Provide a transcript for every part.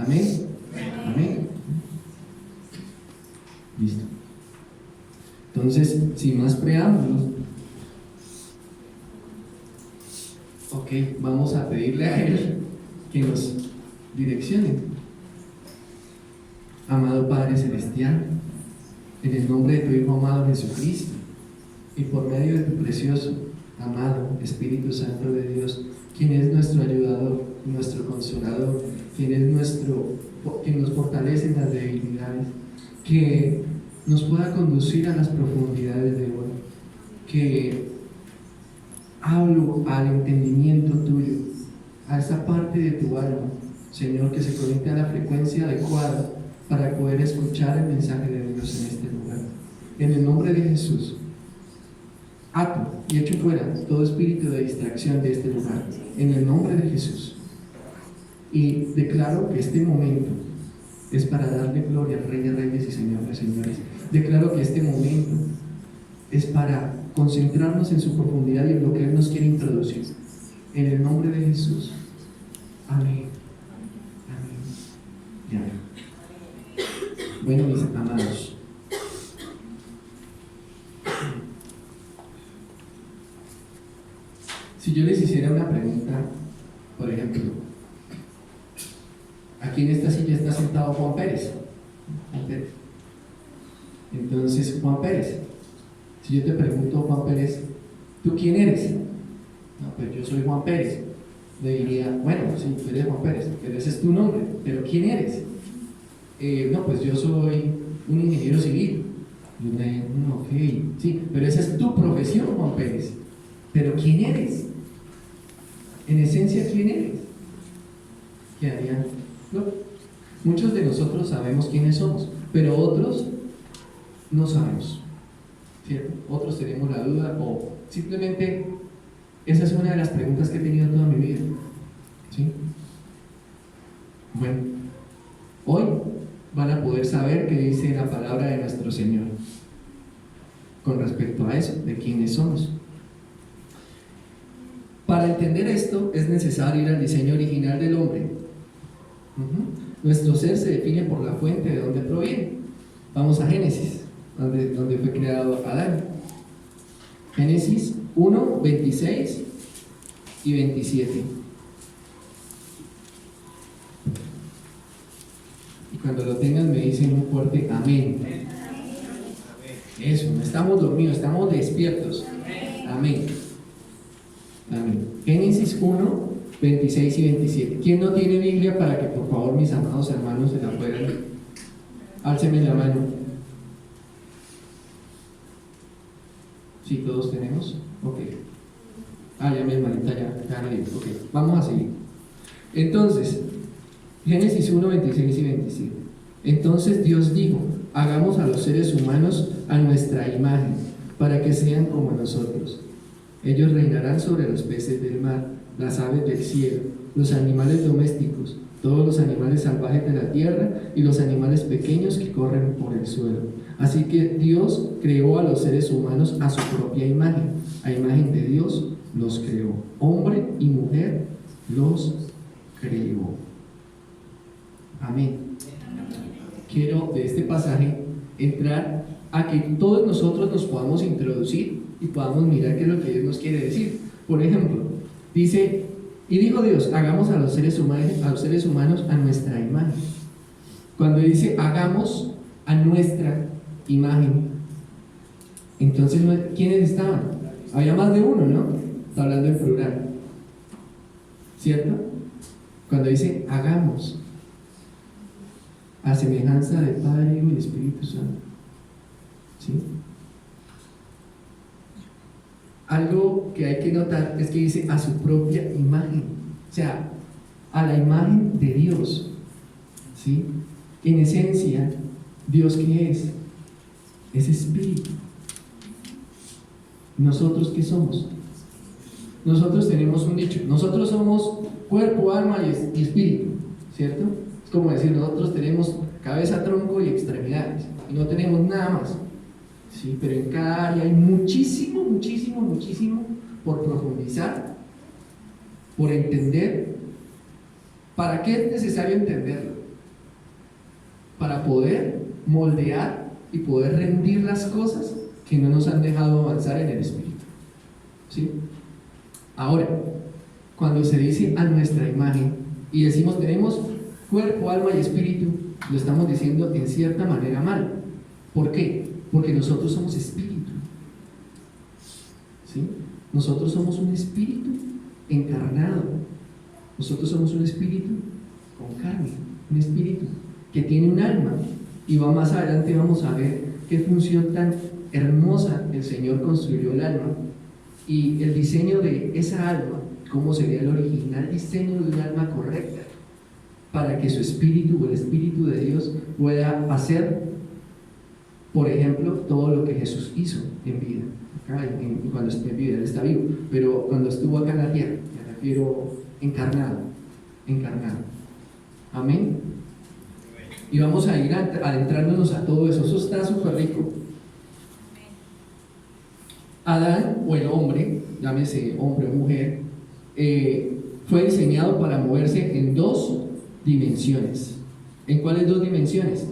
Amén. Amén. Listo. Entonces, sin más preámbulos, ok, vamos a pedirle a Él que nos direccione. Amado Padre Celestial, en el nombre de tu Hijo amado Jesucristo, y por medio de tu precioso, amado Espíritu Santo de Dios, quien es nuestro ayudador, nuestro consolador, quien nos fortalece en las debilidades, que nos pueda conducir a las profundidades de hoy, que hablo al entendimiento tuyo, a esa parte de tu alma, Señor, que se conecte a la frecuencia adecuada para poder escuchar el mensaje de Dios en este lugar. En el nombre de Jesús, ato y echo fuera todo espíritu de distracción de este lugar, en el nombre de Jesús. Y declaro que este momento es para darle gloria al Rey de Reyes y Señor de Señores. Declaro que este momento es para concentrarnos en su profundidad y en lo que Él nos quiere introducir. En el nombre de Jesús. Amén. Amén. Ya. Bueno, mis amados, si yo les hiciera una pregunta, por ejemplo, aquí en esta silla está sentado Juan Pérez. Juan Pérez. Entonces, Juan Pérez, si yo te pregunto, Juan Pérez, ¿tú quién eres? No, pues yo soy Juan Pérez. Le diría, bueno, sí, tú eres Juan Pérez, pero ese es tu nombre, pero ¿quién eres? No, pues yo soy un ingeniero civil. Y ok, sí, pero esa es tu profesión, Juan Pérez. Pero ¿quién eres? En esencia, ¿quién eres? ¿Qué harían? No. Muchos de nosotros sabemos quiénes somos, pero otros no sabemos, ¿cierto? Otros tenemos la duda o simplemente esa es una de las preguntas que he tenido toda mi vida, ¿sí? Bueno, hoy van a poder saber qué dice la palabra de nuestro Señor con respecto a eso, de quiénes somos. Para entender esto es necesario ir al diseño original del hombre. Nuestro ser se define por la fuente de donde proviene. Vamos a Génesis, donde fue creado Adán. Génesis 1, 26 y 27. Y cuando lo tengan me dicen muy fuerte, amén. Eso, no estamos dormidos, estamos despiertos. Amén. Amén. Génesis 1, 26 y 27. ¿Quién no tiene Biblia para que por favor mis amados hermanos se la puedan? Álceme la mano. ¿Sí todos tenemos? Ok. Ya mi hermanita ya no digo. Ok, vamos a seguir. Entonces, Génesis 1, 26 y 27. Entonces Dios dijo, hagamos a los seres humanos a nuestra imagen, para que sean como nosotros. Ellos reinarán sobre los peces del mar, las aves del cielo, los animales domésticos, todos los animales salvajes de la tierra y los animales pequeños que corren por el suelo. Así que Dios creó a los seres humanos a su propia imagen. A imagen de Dios los creó. Hombre y mujer los creó. Amén. Quiero de este pasaje entrar a que todos nosotros nos podamos introducir y podamos mirar qué es lo que Dios nos quiere decir. Por ejemplo, dice, y dijo Dios, hagamos a los seres humanos a nuestra imagen. Cuando dice hagamos a nuestra imagen, entonces ¿quiénes estaban? Había más de uno, ¿no? Está hablando en plural, ¿cierto? Cuando dice hagamos a semejanza del Padre, Hijo y Espíritu Santo, ¿sí? Algo que hay que notar es que dice a su propia imagen, o sea, a la imagen de Dios, ¿sí? En esencia, ¿Dios qué es? Es espíritu. ¿Nosotros qué somos? Nosotros tenemos un dicho, nosotros somos cuerpo, alma y espíritu, ¿cierto? Es como decir, nosotros tenemos cabeza, tronco y extremidades, y no tenemos nada más. Sí, pero en cada área hay muchísimo por profundizar, por entender. ¿Para qué es necesario entenderlo? para poder moldear y poder rendir las cosas que no nos han dejado avanzar en el espíritu. ¿Sí? Ahora, cuando se dice a nuestra imagen y decimos tenemos cuerpo, alma y espíritu, lo estamos diciendo en cierta manera mal. ¿Por qué? Porque nosotros somos espíritu. ¿Sí? Nosotros somos un espíritu encarnado. Nosotros somos un espíritu con carne, un espíritu que tiene un alma. Y más adelante vamos a ver qué función tan hermosa el Señor construyó el alma y el diseño de esa alma, cómo sería el original diseño de un alma correcta para que su espíritu o el espíritu de Dios pueda hacer, por ejemplo, todo lo que Jesús hizo en vida. Acá, cuando está en vida, Él está vivo, pero cuando estuvo acá en la tierra, me refiero encarnado. Amén. Y vamos a ir adentrándonos a todo eso. Eso está súper rico. Adán, o el hombre, llámese hombre o mujer, fue diseñado para moverse en dos dimensiones. ¿En cuáles dos dimensiones?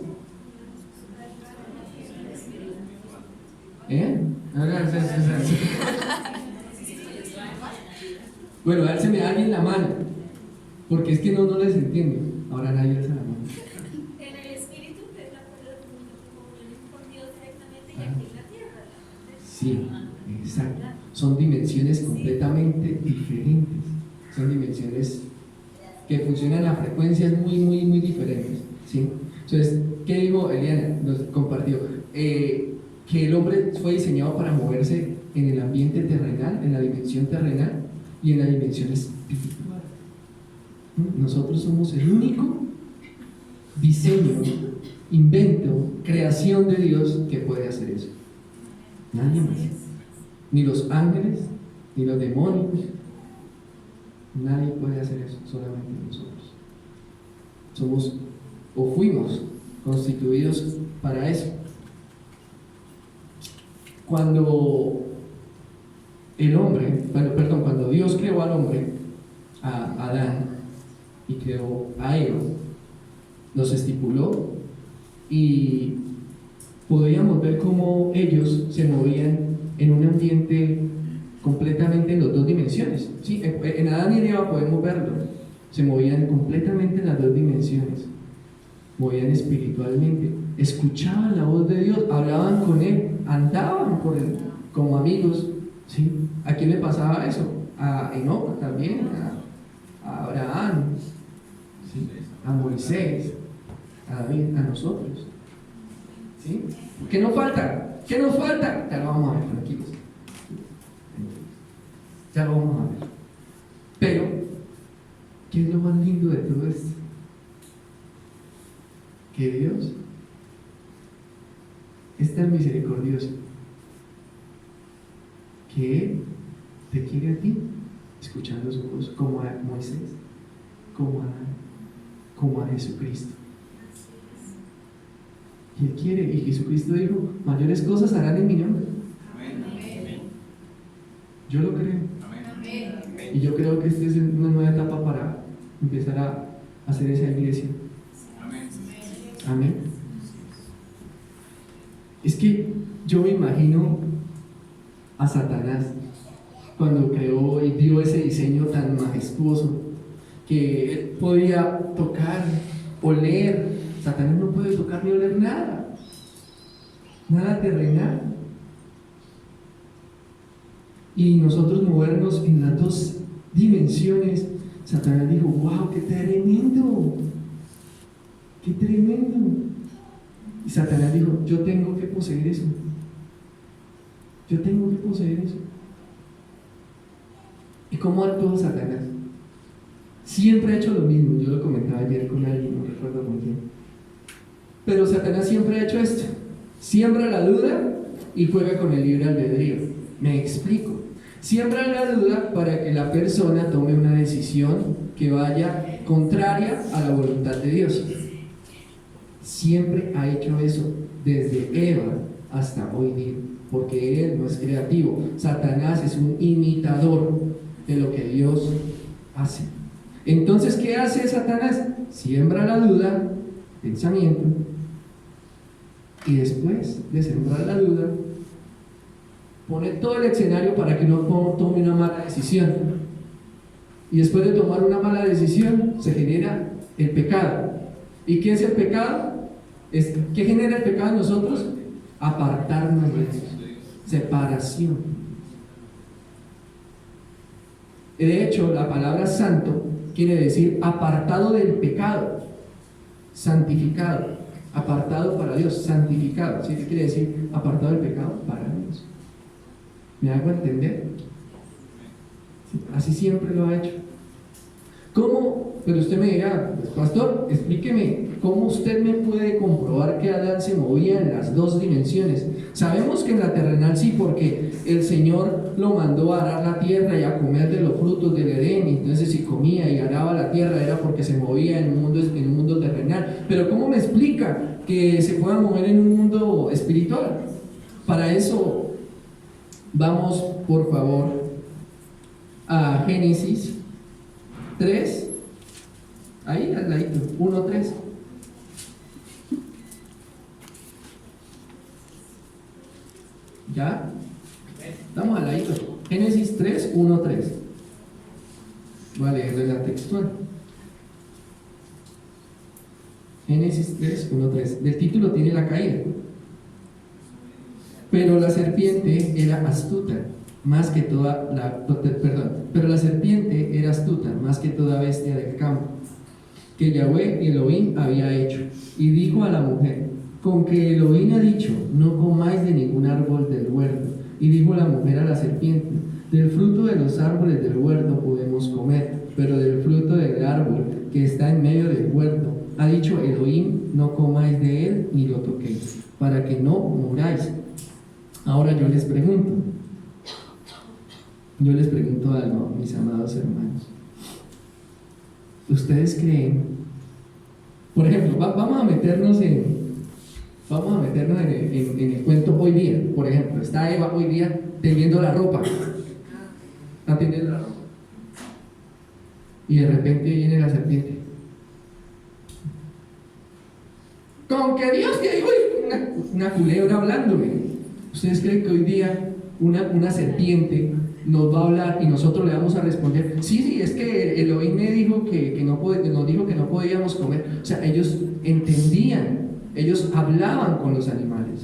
Bueno, a ver si me da alguien la mano, porque es que no les entiendo. Ahora nadie alza la mano. En el espíritu, que es la comunión con Dios directamente y aquí en la tierra. Sí, exacto. Son dimensiones completamente diferentes. Son dimensiones que funcionan a frecuencias muy diferentes. ¿Sí? Entonces, ¿qué dijo Eliana? Nos compartió que el hombre fue diseñado para moverse en el ambiente terrenal, en la dimensión terrenal y en la dimensión espiritual. Nosotros somos el único diseño, invento, creación de Dios que puede hacer eso. Nadie más. Ni los ángeles, ni los demonios. Nadie puede hacer eso, solamente nosotros. Somos o fuimos constituidos para eso. Cuando cuando Dios creó al hombre, a Adán, y creó a Eva, nos estipuló y podíamos ver cómo ellos se movían en un ambiente completamente en las dos dimensiones. ¿Sí? En Adán y en Eva podemos verlo, se movían completamente en las dos dimensiones, movían espiritualmente, escuchaban la voz de Dios, hablaban con Él, andaban con Él como amigos. ¿Sí? ¿A quién le pasaba eso? A Enoc también, a Abraham, ¿sí? A Moisés, a David, a nosotros. ¿Sí? ¿Qué nos falta? ¿Qué nos falta? Ya lo vamos a ver, tranquilos. Ya lo vamos a ver. Pero, ¿qué es lo más lindo de todo esto? Que Dios es tan misericordioso que Él te quiere a ti, escuchando su voz, como a Moisés, como a Jesucristo. Y Él quiere, y Jesucristo dijo: mayores cosas harán en mi nombre. Yo lo creo. Y yo creo que esta es una nueva etapa para empezar a hacer esa iglesia. Amén. Es que yo me imagino a Satanás cuando creó y dio ese diseño tan majestuoso que él podía tocar, oler. Satanás no puede tocar ni oler nada terrenal. Y nosotros movernos en las dos dimensiones. Satanás dijo: ¡wow! ¡Qué tremendo! ¡Qué tremendo! Y Satanás dijo: yo tengo que poseer eso. Yo tengo que poseer eso. ¿Y cómo actuó Satanás? Siempre ha hecho lo mismo. Yo lo comentaba ayer con alguien, no recuerdo con quién. Pero Satanás siempre ha hecho esto: siembra la duda y juega con el libre albedrío. Me explico. Siembra la duda para que la persona tome una decisión que vaya contraria a la voluntad de Dios. Siempre ha hecho eso, desde Eva hasta hoy día, porque Él no es creativo. Satanás es un imitador de lo que Dios hace. Entonces, ¿qué hace Satanás? Siembra la duda, pensamiento, Y después de sembrar la duda, pone todo el escenario para que uno tome una mala decisión. Y después de tomar una mala decisión, se genera el pecado. ¿Y qué es el pecado? ¿Qué genera el pecado en nosotros? Apartarnos de Dios. Separación. De hecho, la palabra santo quiere decir apartado del pecado, santificado, apartado para Dios, santificado. ¿Sí? ¿Qué quiere decir apartado del pecado? Para Dios. ¿Me hago entender? Sí, así siempre lo ha hecho. ¿Cómo? Pero usted me dirá, pues, pastor, explíqueme, ¿cómo usted me puede comprobar que Adán se movía en las dos dimensiones? Sabemos que en la terrenal sí, porque el Señor lo mandó a arar la tierra y a comer de los frutos del Edén, y entonces si comía y araba la tierra era porque se movía en un mundo terrenal. Pero ¿cómo me explica que se pueda mover en un mundo espiritual? Para eso, vamos por favor a Génesis 3, ahí al ladito, 1:3. ¿Ya? Estamos al ladito. Génesis 3, 1:3. Voy a leerle la textual. Génesis 3, 1:3. Del título tiene la caída. Pero la serpiente era astuta, más que toda pero la serpiente era astuta, más que toda bestia del campo, que Yahweh Elohim había hecho. Y dijo a la mujer: con que Elohim ha dicho, no comáis de ningún árbol del huerto. Y dijo la mujer a la serpiente: del fruto de los árboles del huerto podemos comer, pero del fruto del árbol que está en medio del huerto, ha dicho Elohim, no comáis de él ni lo toquéis, para que no muráis. Ahora yo les pregunto algo, mis amados hermanos. ¿Ustedes creen? Por ejemplo, vamos a meternos en el cuento hoy día. Por ejemplo, está Eva hoy día tendiendo la ropa. Está tendiendo la ropa. Y de repente viene la serpiente. Con que Dios te dijo, una culebra hablándome. ¿Ustedes creen que hoy día una serpiente nos va a hablar y nosotros le vamos a responder? Sí, es que Elohim me dijo nos dijo que no podíamos comer. O sea, ellos entendían, ellos hablaban con los animales.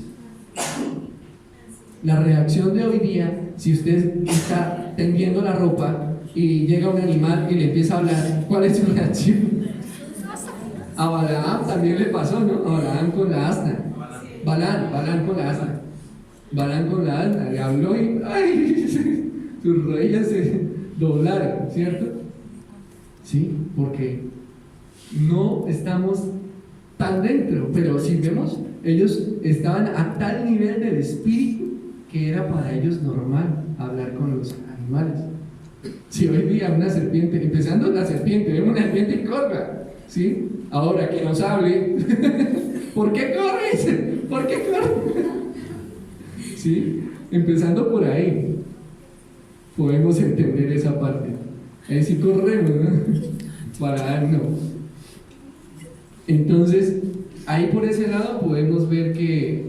La reacción de hoy día, si usted está tendiendo la ropa y llega un animal y le empieza a hablar, ¿cuál es su reacción? A Balaam también le pasó, ¿no? A Balaam con la asna. Balán con la asna. Balán con la asna, le habló y ¡ay! Sus rodillas se doblaron, ¿cierto? Sí, porque no estamos tan dentro, pero si vemos, ellos estaban a tal nivel del espíritu que era para ellos normal hablar con los animales. Si hoy día una serpiente, empezando la serpiente, vemos una serpiente y corra, ¿sí? Ahora que nos hable, ¿por qué corres? ¿Por qué corres? ¿Sí? Empezando por ahí, podemos entender esa parte. Ahí sí corremos, ¿no? Para dar no. Entonces, ahí por ese lado podemos ver que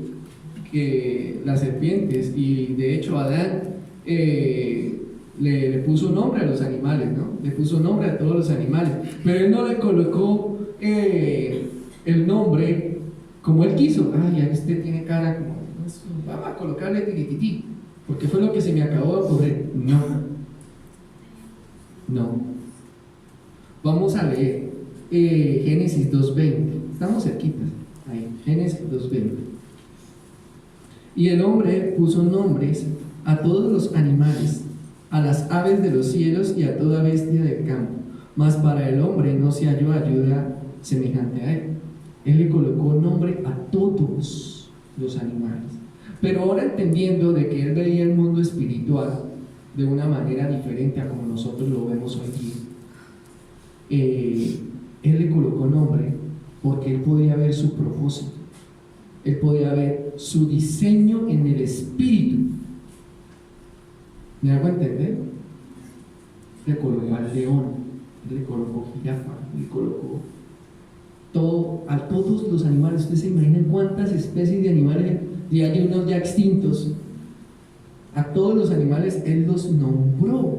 las serpientes, y de hecho Adán le puso nombre a los animales, ¿no? Le puso nombre a todos los animales, pero él no le colocó el nombre como él quiso. Ay, este tiene cara como, vamos a colocarle tiritití, porque fue lo que se me acabó de ocurrir. No. Vamos a leer Génesis 2:20. Estamos cerquitas. Ahí, Génesis 2:20. Y el hombre puso nombres a todos los animales, a las aves de los cielos y a toda bestia del campo. Mas para el hombre no se halló ayuda semejante a él. Él le colocó nombre a todos los animales. Pero ahora entendiendo de que él veía el mundo espiritual de una manera diferente a como nosotros lo vemos hoy día, él le colocó nombre porque él podía ver su propósito, él podía ver su diseño en el espíritu. ¿Me hago entender? Le colocó al león, le colocó jirafa, le colocó a todos los animales. Ustedes se imaginan cuántas especies de animales, y hay unos ya extintos. A todos los animales Él los nombró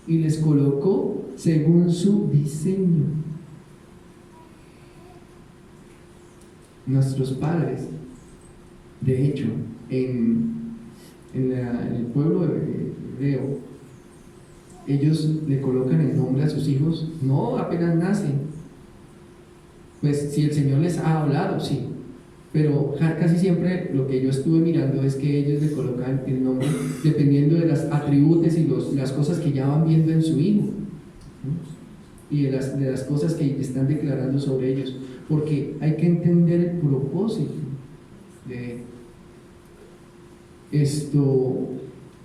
y les colocó según su diseño. Nuestros padres, de hecho, en el pueblo hebreo, ellos le colocan el nombre a sus hijos, no apenas nacen. Pues si el Señor les ha hablado, sí, pero casi siempre lo que yo estuve mirando es que ellos le colocan el nombre dependiendo de las atributos y las cosas que ya van viendo en su hijo, ¿no? Y de las cosas que están declarando sobre ellos, porque hay que entender el propósito de esto.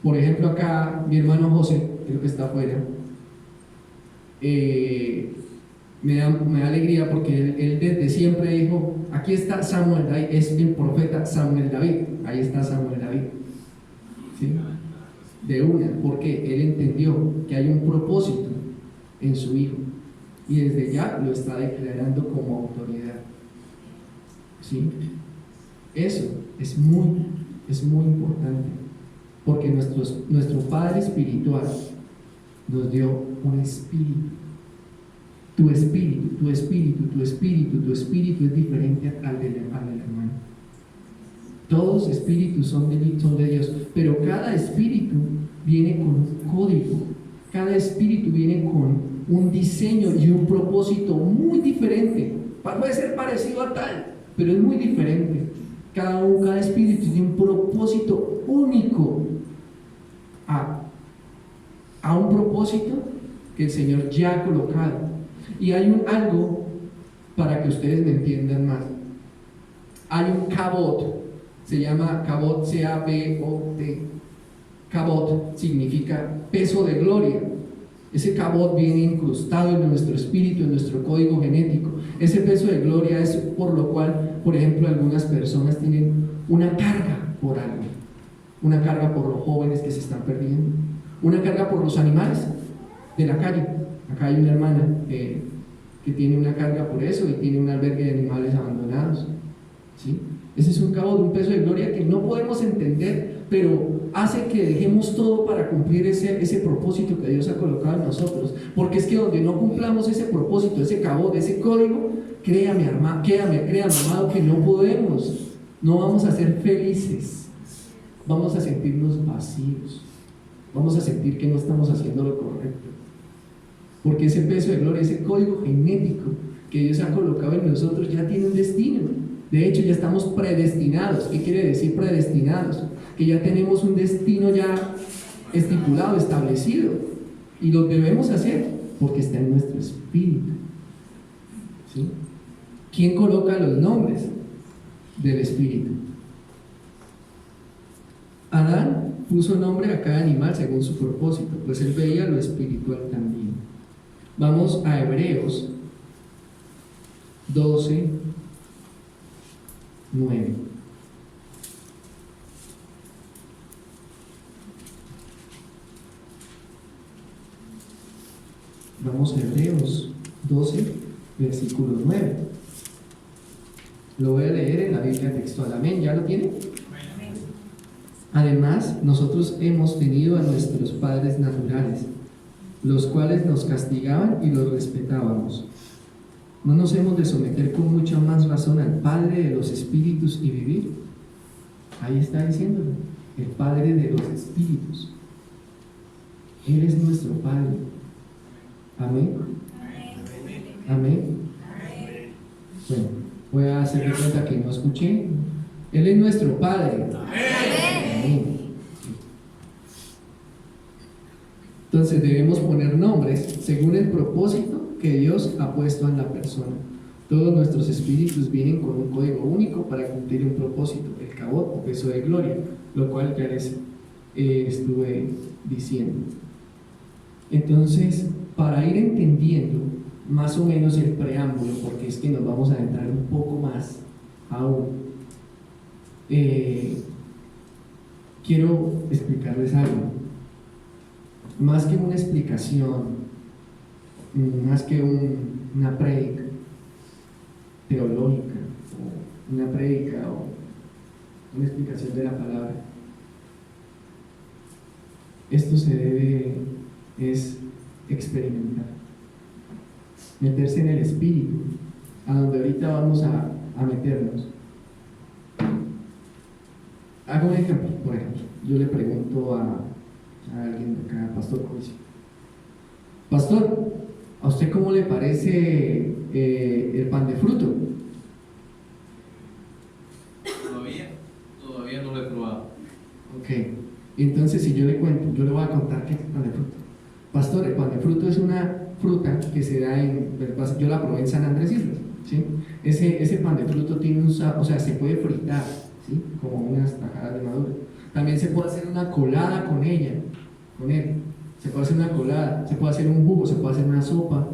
Por ejemplo, acá mi hermano José, creo que está afuera, me da alegría porque él desde siempre dijo: aquí está Samuel David, es el profeta Samuel David, ahí está Samuel David, ¿sí? De una, porque él entendió que hay un propósito en su hijo y desde ya lo está declarando como autoridad, ¿sí? Eso es muy importante, porque nuestro Padre Espiritual nos dio un espíritu. Tu espíritu es diferente al del hermano. Todos espíritus son de Dios, pero cada espíritu viene con un código, cada espíritu viene con un diseño y un propósito muy diferente. Puede ser parecido a tal, pero es muy diferente. Cada espíritu tiene un propósito único a un propósito que el Señor ya ha colocado. Y hay algo para que ustedes me entiendan más. Hay un kabot, se llama kabot, C-A-B-O-T. Kabot significa peso de gloria. Ese kabot viene incrustado en nuestro espíritu, en nuestro código genético. Ese peso de gloria es por lo cual, por ejemplo, algunas personas tienen una carga por algo, una carga por los jóvenes que se están perdiendo, una carga por los animales de la calle. Acá hay una hermana que tiene una carga por eso y tiene un albergue de animales abandonados, ¿sí? Ese es un cabo de un peso de gloria que no podemos entender, pero hace que dejemos todo para cumplir ese propósito que Dios ha colocado en nosotros. Porque es que donde no cumplamos ese propósito, ese cabo, ese código, créame amado, que no podemos, no vamos a ser felices, vamos a sentirnos vacíos, vamos a sentir que no estamos haciendo lo correcto. Porque ese peso de gloria, ese código genético que Dios ha colocado en nosotros ya tiene un destino. De hecho, ya estamos predestinados. ¿Qué quiere decir predestinados? Que ya tenemos un destino ya estipulado, establecido, y lo debemos hacer porque está en nuestro espíritu, ¿sí? ¿Quién coloca los nombres del espíritu? Adán puso nombre a cada animal según su propósito, pues él veía lo espiritual también. Vamos a Hebreos 12, 9. Vamos a Hebreos 12, versículo 9. Lo voy a leer en la Biblia textual. Amén. ¿Ya lo tienen? Además, nosotros hemos tenido a nuestros padres naturales, los cuales nos castigaban y los respetábamos. ¿No nos hemos de someter con mucha más razón al Padre de los Espíritus y vivir? Ahí está diciéndolo, el Padre de los Espíritus. Él es nuestro Padre. Amén. Amén. Bueno, voy a hacer de cuenta que no escuché. Él es nuestro Padre. Amén. Entonces debemos poner nombres según el propósito que Dios ha puesto en la persona. Todos nuestros espíritus vienen con un código único para cumplir un propósito, el cabot o peso de gloria, lo cual ya les estuve diciendo. Entonces, para ir entendiendo más o menos el preámbulo, porque es que nos vamos a adentrar un poco más aún, quiero explicarles algo. Más que una explicación, más que una prédica, teológica, o una prédica, o una explicación de la palabra. Esto se debe es experimentar, meterse en el espíritu, a donde ahorita vamos a meternos. Hago un ejemplo, por ejemplo, yo le pregunto a alguien de acá, Pastor Coiso: Pastor, ¿a usted cómo le parece el pan de fruto? Todavía no lo he probado. Ok, entonces si yo le cuento, yo le voy a contar qué es el pan de fruto. Pastor, el pan de fruto es una fruta que se da yo la probé en San Andrés Islas, ¿sí? Ese pan de fruto tiene o sea, se puede fritar, ¿sí? Como unas tajadas de maduro. También se puede hacer una colada con él. Se puede hacer una colada, se puede hacer un jugo, se puede hacer una sopa,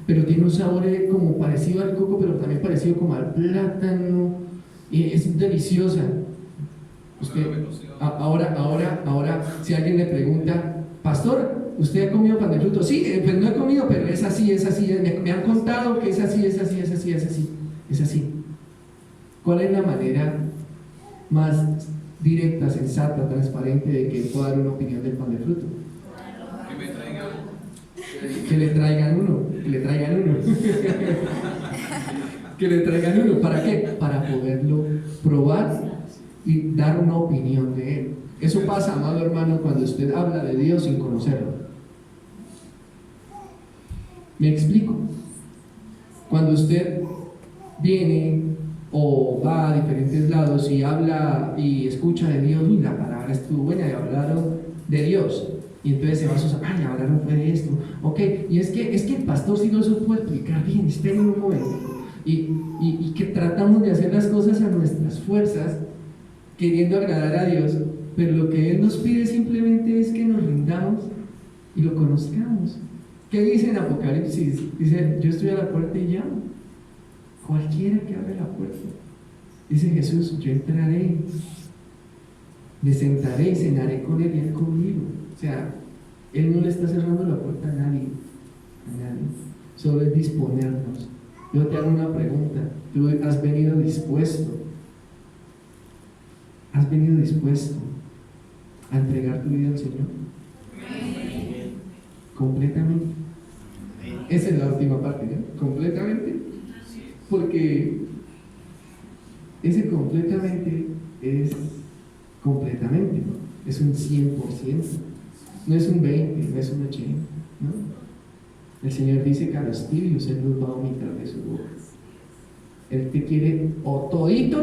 pero tiene un sabor como parecido al coco, pero también parecido como al plátano, y es deliciosa. Usted, ahora, si alguien le pregunta: Pastor, ¿usted ha comido pan de fruto? Sí, pues no he comido, pero es así, me han contado que es así. ¿Cuál es la manera más directa, sensata, transparente de que pueda dar una opinión del pan de fruto? Que le traigan uno. Que le traigan uno. ¿Para qué? Para poderlo probar y dar una opinión de él. Eso pasa, amado hermano, cuando usted habla de Dios sin conocerlo. ¿Me explico? Cuando usted viene o va a diferentes lados y habla y escucha de Dios, y la palabra estuvo buena y hablaron de Dios, y entonces se va a sus, hablaron fue de esto, ok, y es que el pastor sí no se puede explicar bien, esperen un momento, y que tratamos de hacer las cosas a nuestras fuerzas, queriendo agradar a Dios, pero lo que Él nos pide simplemente es que nos rindamos y lo conozcamos. ¿Qué dice en Apocalipsis? Dice: yo estoy a la puerta y llamo. Cualquiera que abra la puerta, dice Jesús, yo entraré, me sentaré y cenaré con Él y Él conmigo. O sea, Él no le está cerrando la puerta a nadie, solo es disponernos. Yo te hago una pregunta: ¿tú has venido dispuesto? ¿Has venido dispuesto a entregar tu vida al Señor? Amén. Completamente. Esa es la última parte, ¿no? Completamente. Porque ese completamente es completamente, ¿no? Es un 100%. No es un 20, no es un 80, ¿no? El Señor dice que a los tibios Él los va a vomitar de su boca. Él te quiere o todito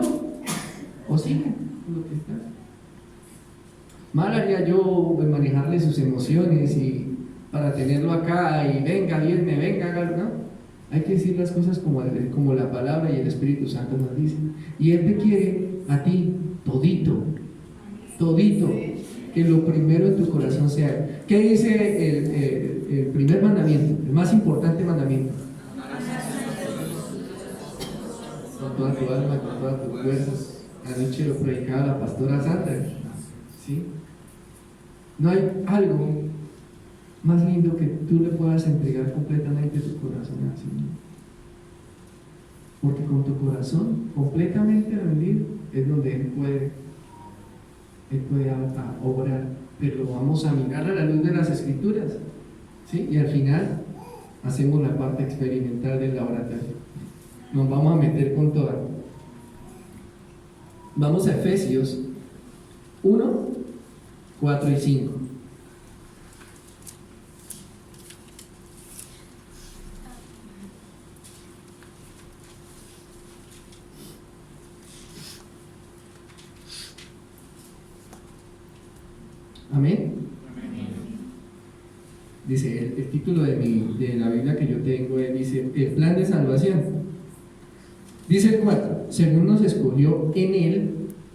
o sigue lo que está. Mal haría yo de manejarle sus emociones y para tenerlo acá y venga, viene, venga, hágalo, ¿no? Hay que decir las cosas como la palabra y el Espíritu Santo nos dice. Y Él te quiere a ti todito, que lo primero en tu corazón sea. ¿Qué dice el primer mandamiento, el más importante mandamiento? Con toda tu alma, con todas tus fuerzas. Anoche lo predicaba la pastora Sandra, ¿sí? No hay algo más lindo que tú le puedas entregar completamente tu corazón al Señor, porque con tu corazón completamente rendido es donde Él puede obrar, pero vamos a mirar a la luz de las Escrituras, ¿sí? Y al final hacemos la parte experimental del laboratorio, nos vamos a meter con toda. Vamos a Efesios 1, 4 y 5. Amén. Dice el título de la Biblia que yo tengo, dice: el plan de salvación. Dice el 4: según nos escogió en Él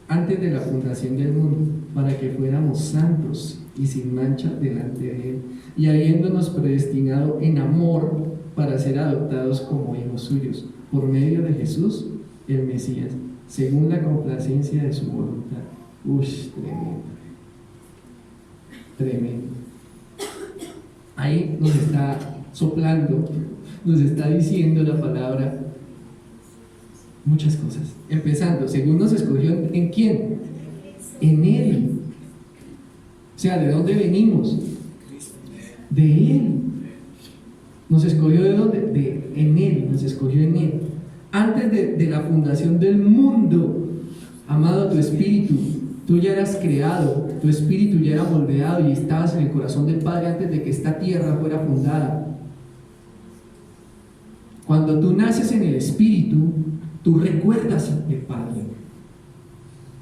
antes de la fundación del mundo, para que fuéramos santos y sin mancha delante de Él, y habiéndonos predestinado en amor para ser adoptados como hijos suyos, por medio de Jesús, el Mesías, según la complacencia de su voluntad. Tremendo. Ahí nos está soplando, nos está diciendo la palabra Muchas cosas. Empezando, según nos escogió, ¿en quién? En Él. O sea, ¿de dónde venimos? De Él. ¿Nos escogió de dónde? En Él, nos escogió en Él. Antes de la fundación del mundo, amado, tu espíritu, tú ya eras creado, tu espíritu ya era moldeado y estabas en el corazón del Padre antes de que esta tierra fuera fundada. Cuando tú naces en el espíritu, tú recuerdas al Padre.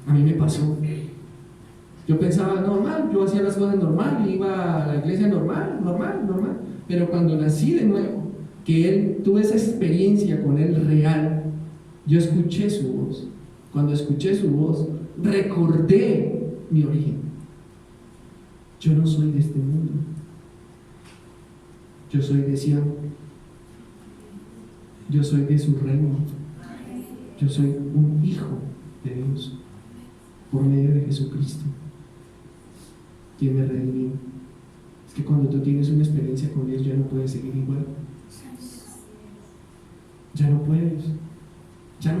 A mí me pasó. Yo pensaba normal, yo hacía las cosas normal, iba a la iglesia normal. Pero cuando nací de nuevo, tuve esa experiencia con Él real, yo escuché su voz. Cuando escuché su voz, recordé mi origen. Yo no soy de este mundo. Yo soy de Sion. Yo soy de su reino. Yo soy un hijo de Dios por medio de Jesucristo, quien me redimió. Es que cuando tú tienes una experiencia con Dios ya no puedes seguir igual. Ya no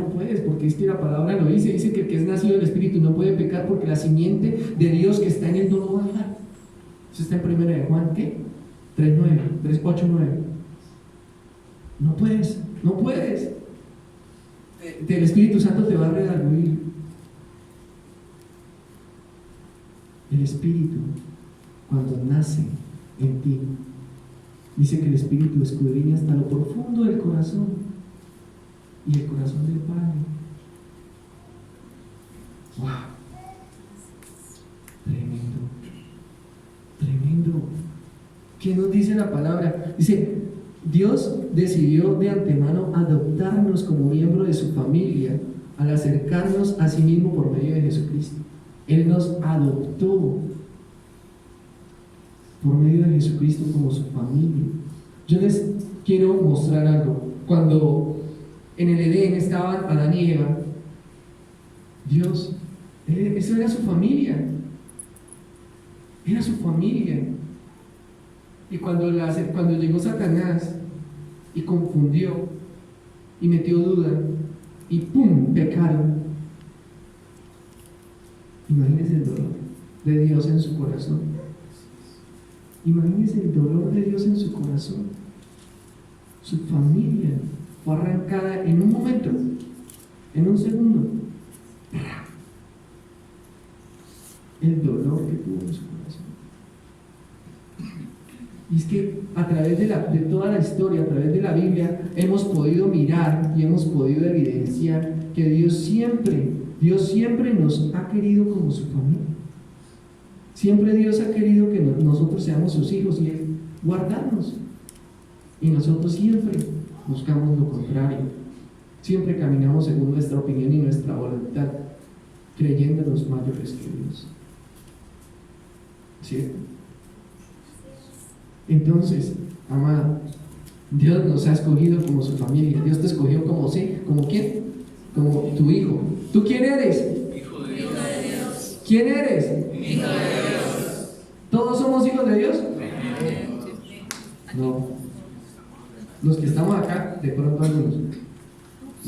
puedes, porque es que la palabra lo dice que el que es nacido del Espíritu no puede pecar porque la simiente de Dios que está en él no lo va a dar. Eso está en 1 de Juan, ¿qué? 3:8-9. No puedes. El Espíritu Santo te va a redarguir. El Espíritu, cuando nace en ti, dice que el Espíritu escudriña hasta lo profundo del corazón y el corazón del Padre. ¡Wow! Tremendo. ¿Qué nos dice la palabra? Dice, Dios decidió de antemano adoptarnos como miembro de su familia al acercarnos a sí mismo por medio de Jesucristo. Él nos adoptó por medio de Jesucristo como su familia. Yo les quiero mostrar algo. Cuando en el Edén estaban Adán y Eva, Dios, eso era su familia. Era su familia. Y cuando llegó Satanás y confundió y metió duda y ¡pum!, pecaron. Imagínense el dolor de Dios en su corazón. Imagínense el dolor de Dios en su corazón. Su familia fue arrancada en un momento, en un segundo. El dolor que tuvo en su corazón. Y es que a través de toda la historia, a través de la Biblia, hemos podido mirar y hemos podido evidenciar que Dios siempre nos ha querido como su familia. Siempre Dios ha querido que nosotros seamos sus hijos y Él guardarnos. Y nosotros siempre buscamos lo contrario. Siempre caminamos según nuestra opinión y nuestra voluntad, creyéndonos mayores que Dios. ¿Cierto? Entonces, amado, Dios nos ha escogido como su familia. Dios te escogió como sí, ¿como quién? Como tu hijo. ¿Tú quién eres? Hijo de Dios. ¿Quién eres? Hijo de Dios. ¿Todos somos hijos de Dios? No. Los que estamos acá, de pronto algunos.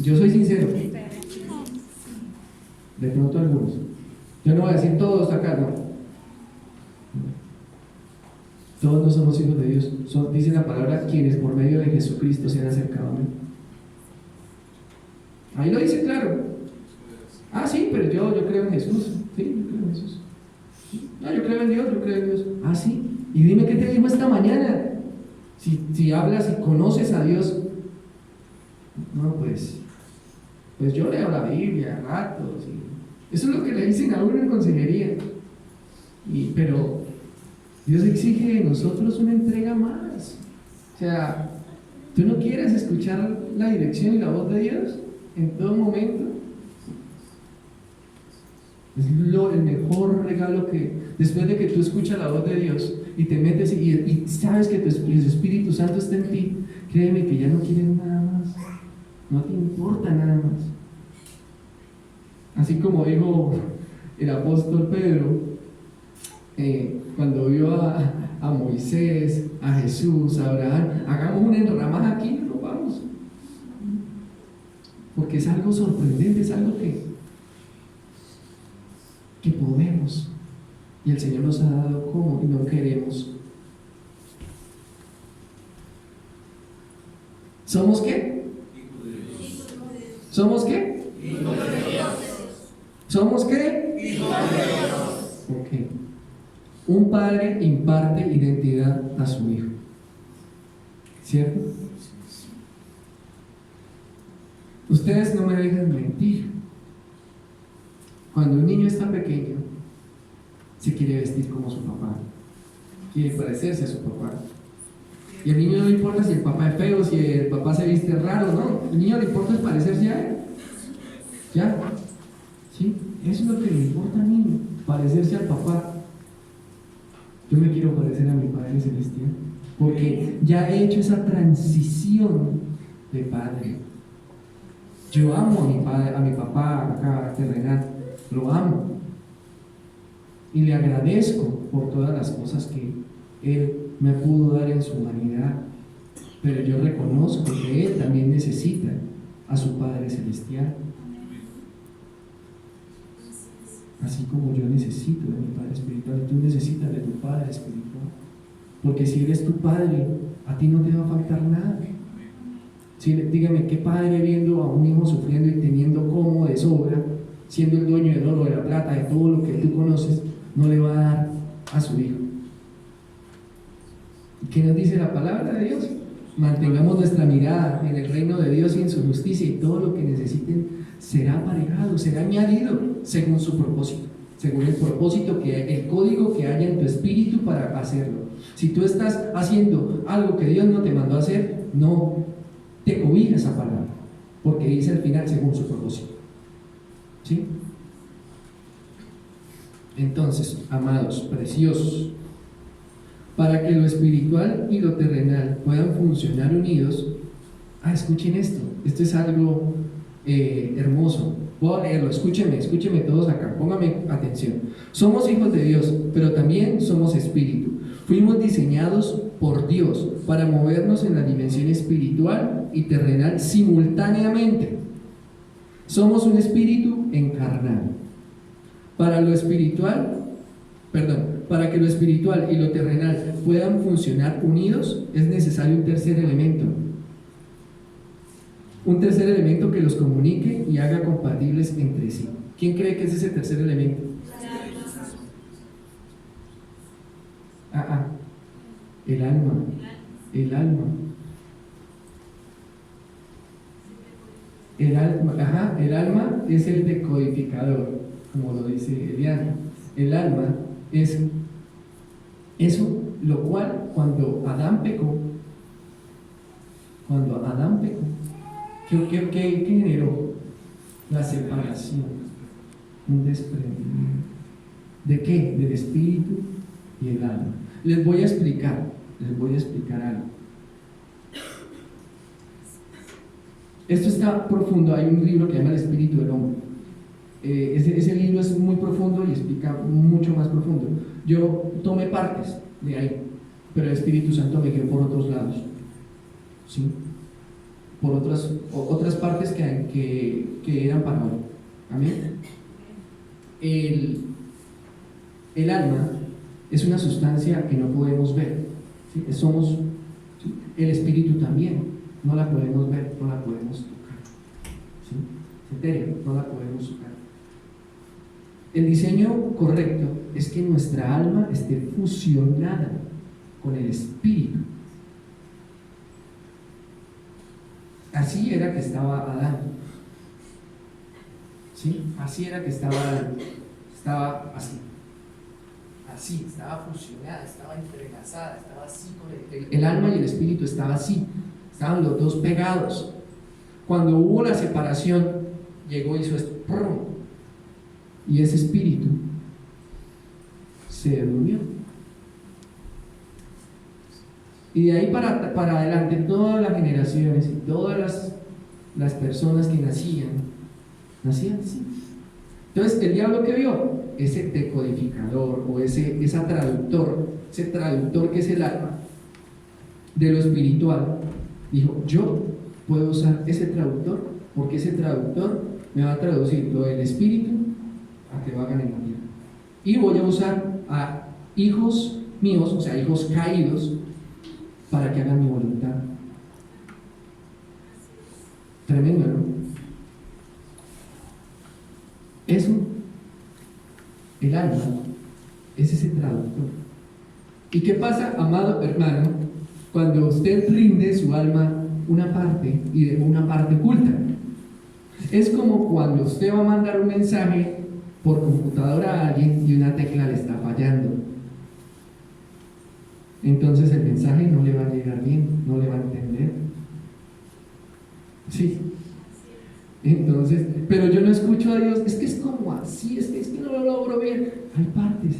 Yo soy sincero. De pronto algunos. Yo no voy a decir todos acá, no. Todos no somos hijos de Dios. Dice la palabra, quienes por medio de Jesucristo se han acercado a mí. Ahí lo dice claro. Ah, sí, pero yo creo en Jesús. Sí, yo creo en Jesús. No, yo creo en Dios. Ah, sí. Y dime qué te dijo esta mañana. Si hablas y conoces a Dios. No, pues yo leo la Biblia a ratos. Eso es lo que le dicen a uno en consejería. Pero Dios exige de nosotros una entrega más. O sea, ¿tú no quieres escuchar la dirección y la voz de Dios en todo momento? Es el mejor regalo que, después de que tú escuchas la voz de Dios y te metes y sabes que el Espíritu Santo está en ti, créeme que ya no quieres nada más. No te importa nada más. Así como dijo el apóstol Pedro, cuando vio a Moisés, a Jesús, a Abraham, hagamos una enramada aquí y nos vamos. porque es algo sorprendente, es algo que podemos, y el Señor nos ha dado como y no queremos. ¿Somos qué? ¿Somos qué? ¿Somos qué? Ok. Un padre imparte identidad a su hijo, ¿cierto? Ustedes no me dejan mentir. Cuando un niño está pequeño, se quiere vestir como su papá, quiere parecerse a su papá. Y al niño no le importa si el papá es feo, si el papá se viste raro, no. Al niño le importa es parecerse a él. ¿Ya? ¿Sí? Eso es lo que le importa al niño, parecerse al papá. Yo me quiero parecer a mi Padre Celestial, porque ya he hecho esa transición de padre. Yo amo a mi padre, a mi papá acá terrenal, lo amo. Y le agradezco por todas las cosas que Él me pudo dar en su humanidad. Pero yo reconozco que Él también necesita a su Padre Celestial. Así como yo necesito de mi Padre Espiritual, tú necesitas de tu Padre Espiritual. Porque si Él es tu Padre, a ti no te va a faltar nada. Sí, dígame, ¿qué padre viendo a un hijo sufriendo y teniendo como de sobra, siendo el dueño del oro, de la plata, de todo lo que tú conoces, no le va a dar a su hijo? ¿Qué nos dice la palabra de Dios? Mantengamos nuestra mirada en el reino de Dios y en su justicia, y todo lo que necesiten será aparejado, será añadido según su propósito, según el propósito, el código que haya en tu espíritu para hacerlo. Si tú estás haciendo algo que Dios no te mandó a hacer, no te cobija esa palabra, porque dice al final según su propósito. ¿Sí? Entonces, amados, preciosos, para que lo espiritual y lo terrenal puedan funcionar unidos, escuchen esto es algo hermoso. Voy a leerlo, escúchenme todos acá, pónganme atención. Somos hijos de Dios, pero también somos espíritu. Fuimos diseñados por Dios para movernos en la dimensión espiritual y terrenal simultáneamente. Somos un espíritu encarnado. Para que lo espiritual y lo terrenal puedan funcionar unidos, es necesario un tercer elemento. Un tercer elemento que los comunique y haga compatibles entre sí. ¿Quién cree que es ese tercer elemento? El alma. El alma. El alma es el decodificador, como lo dice Eliana. El alma es eso, lo cual cuando Adán pecó, ¿qué generó? La separación, un desprendimiento. ¿De qué? Del espíritu y el alma. Les voy a explicar algo. Esto está profundo. Hay un libro que se llama El Espíritu del Hombre. Ese libro es muy profundo y explica mucho más profundo. Yo tomé partes de ahí, pero el Espíritu Santo me guió por otros lados, ¿sí? Por otras partes que eran para hoy. Amén. El alma es una sustancia que no podemos ver, ¿sí? ¿Sí? El espíritu también, no la podemos ver, no la podemos tocar, ¿sí? Etérea, no la podemos tocar. El diseño correcto es que nuestra alma esté fusionada con el espíritu. Así era que estaba Adán, ¿sí? Así era que estaba Adán. Estaba así, estaba fusionada, estaba entrelazada, estaba así con el alma y el espíritu estaba así, estaban los dos pegados. Cuando hubo la separación, llegó y hizo esto, y ese espíritu se durmió. Y de ahí para adelante, todas las generaciones y todas las personas que nacían así. Entonces, el diablo que vio, ese decodificador o ese traductor que es el alma de lo espiritual, dijo: yo puedo usar ese traductor porque ese traductor me va a traducir lo del espíritu a que lo hagan en la tierra. Y voy a usar a hijos míos, o sea, hijos caídos, para que hagan mi voluntad. Tremendo, ¿no? Eso, el alma, es ese traductor. ¿Y qué pasa, amado hermano, cuando usted rinde su alma una parte y de una parte oculta? Es como cuando usted va a mandar un mensaje por computadora a alguien y una tecla le está fallando. Entonces el mensaje no le va a llegar bien, no le va a entender. Sí. Entonces, pero yo no escucho a Dios, es que es como así, es que no lo logro bien. Hay partes.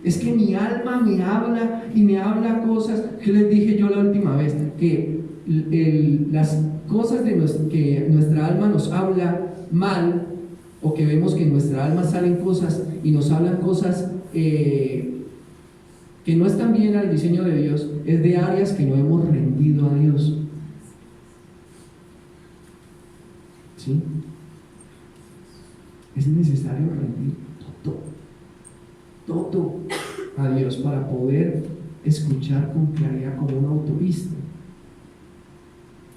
Es que mi alma me habla y me habla cosas que les dije yo la última vez, que las cosas que nuestra alma nos habla mal, o que vemos que en nuestra alma salen cosas y nos hablan cosas que no están bien al diseño de Dios, es de áreas que no hemos rendido a Dios. ¿Sí? Es necesario rendir todo a Dios para poder escuchar con claridad como una autopista.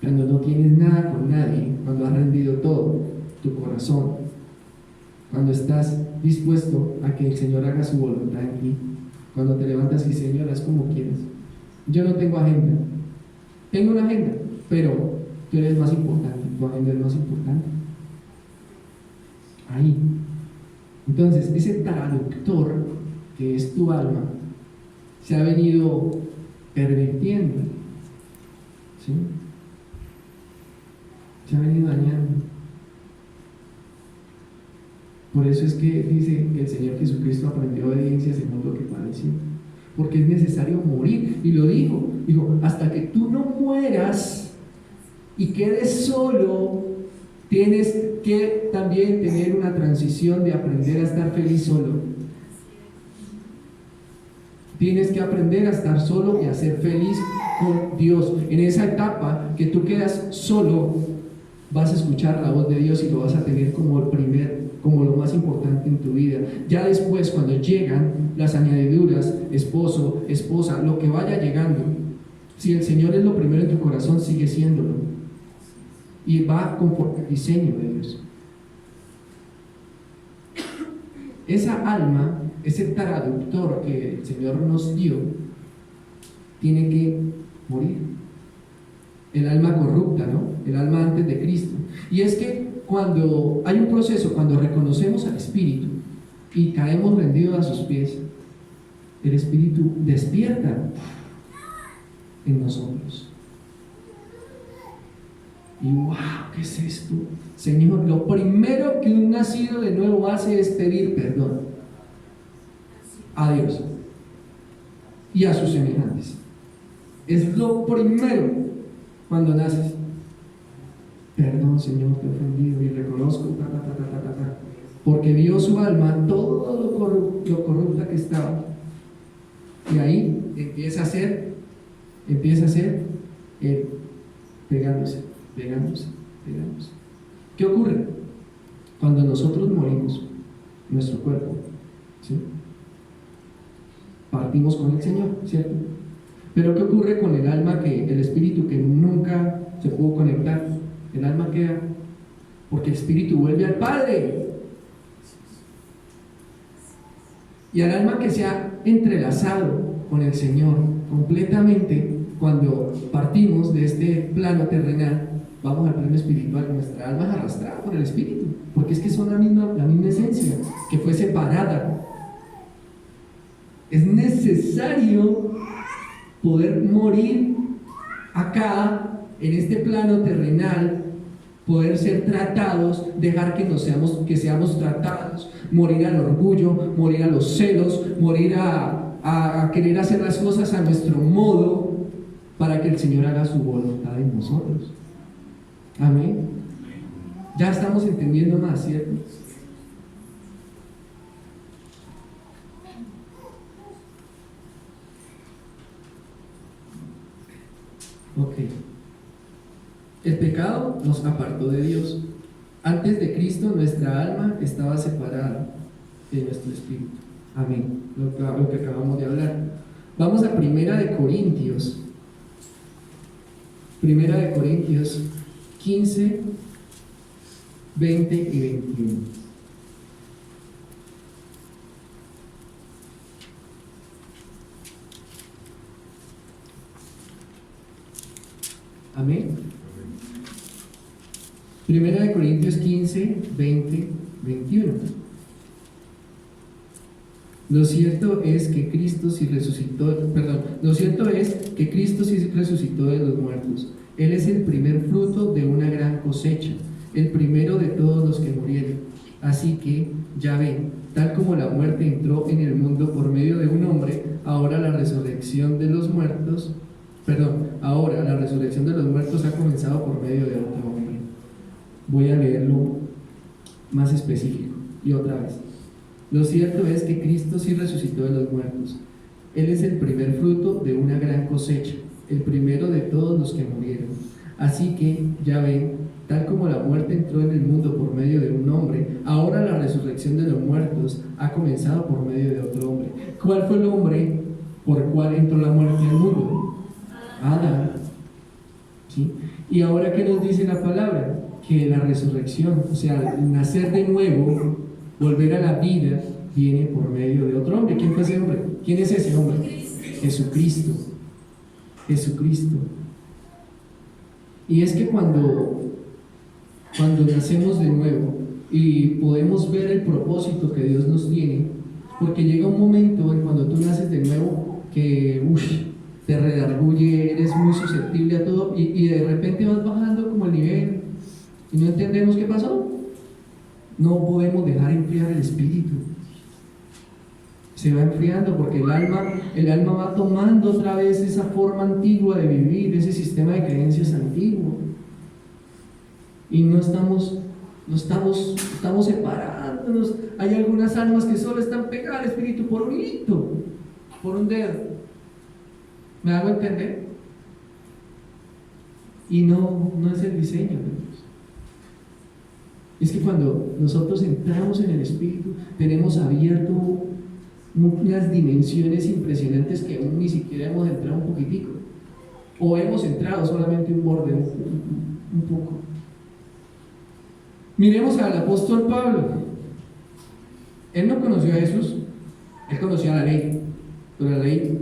Cuando no tienes nada con nadie, cuando has rendido todo, tu corazón, cuando estás dispuesto a que el Señor haga su voluntad en ti, cuando te levantas y Señor, haz como quieras. Yo no tengo agenda, tengo una agenda, pero tú eres más importante, tu agenda es más importante. Ahí. Entonces, ese traductor que es tu alma se ha venido pervirtiendo, ¿sí? Se ha venido dañando. Por eso es que dice que el Señor Jesucristo aprendió obediencia según lo que padeció, porque es necesario morir, y lo dijo, hasta que tú no mueras y quedes solo, tienes que también tener una transición de aprender a estar feliz solo. Tienes que aprender a estar solo y a ser feliz con Dios. En esa etapa que tú quedas solo, vas a escuchar la voz de Dios y lo vas a tener como lo más importante en tu vida. Ya después, cuando llegan las añadiduras, esposo, esposa, lo que vaya llegando, si el Señor es lo primero en tu corazón, sigue siéndolo. Y va conforme el diseño de Dios. Esa alma, ese traductor que el Señor nos dio, tiene que morir. El alma corrupta, ¿no? El alma antes de Cristo. Y es que cuando hay un proceso, cuando reconocemos al Espíritu y caemos rendidos a sus pies, el Espíritu despierta en nosotros. Y wow, ¿qué es esto? Señor, lo primero que un nacido de nuevo hace es pedir perdón a Dios y a sus semejantes. Es lo primero cuando naces. Perdón, Señor, te he ofendido y reconozco, porque vio su alma todo lo corrupta que estaba. Y ahí empieza a ser pegándose. ¿Qué ocurre? Cuando nosotros morimos, nuestro cuerpo, ¿sí? Partimos con el Señor, ¿cierto? Pero ¿qué ocurre con el alma, el espíritu que nunca se pudo conectar? El alma queda, porque el espíritu vuelve al Padre. Y al alma que se ha entrelazado con el Señor completamente, cuando partimos de este plano terrenal, vamos al plano espiritual, nuestra alma es arrastrada por el espíritu, porque es que son la misma esencia, que fue separada. Es necesario poder morir acá, en este plano terrenal, poder ser tratados, dejar que seamos tratados, morir al orgullo, morir a los celos, morir a querer hacer las cosas a nuestro modo, para que el Señor haga su voluntad en nosotros. Amén. Ya estamos entendiendo más, ¿cierto? Ok. El pecado nos apartó de Dios. Antes de Cristo, nuestra alma estaba separada de nuestro espíritu. Amén. Lo que acabamos de hablar. Vamos a Primera de Corintios. Primera de Corintios 15, 20 y 21. Amén. Primera de Corintios 15, 20, 21. Lo cierto es que Cristo sí resucitó de los muertos. Él es el primer fruto de una gran cosecha, el primero de todos los que murieron. Así que, ya ven, tal como la muerte entró en el mundo por medio de un hombre, ahora la resurrección de los muertos ha comenzado por medio de otro hombre. Voy a leerlo más específico y otra vez. Lo cierto es que Cristo sí resucitó de los muertos. Él es el primer fruto de una gran cosecha, el primero de todos los que murieron. Así que, ya ven, tal como la muerte entró en el mundo por medio de un hombre, ahora la resurrección de los muertos ha comenzado por medio de otro hombre. ¿Cuál fue el hombre por el cual entró la muerte al mundo? Adán. ¿Sí? Y ahora, ¿qué nos dice la palabra? Que la resurrección, o sea, nacer de nuevo, volver a la vida, viene por medio de otro hombre. ¿Quién fue ese hombre? ¿Quién es ese hombre? Jesucristo. Jesucristo. Y es que cuando nacemos de nuevo y podemos ver el propósito que Dios nos tiene, porque llega un momento en cuando tú naces de nuevo que te redarguye, eres muy susceptible a todo y de repente vas bajando como el nivel y no entendemos qué pasó. No podemos dejar enfriar el espíritu. Se va enfriando porque el alma va tomando otra vez esa forma antigua de vivir, ese sistema de creencias antiguo. Y no estamos separándonos. Hay algunas almas que solo están pegadas al espíritu por un hito, por un dedo. ¿Me hago entender? Y no es el diseño de Dios. Es que cuando nosotros entramos en el espíritu, tenemos abierto unas dimensiones impresionantes que aún ni siquiera hemos entrado un poquitico, o hemos entrado solamente un borde, un poco. Miremos al apóstol Pablo. Él no conoció a Jesús, él conocía la ley, pero la ley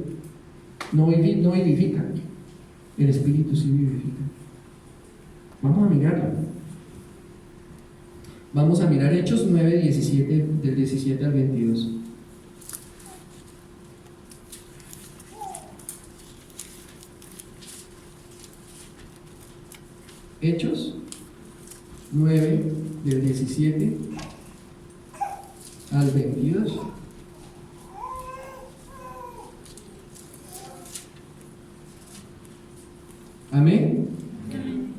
no vivifica, el espíritu sí vivifica. Vamos a mirarlo. Vamos a mirar Hechos 9, 17, del 17 al 22. Hechos 9, del 17 al 22. Amén.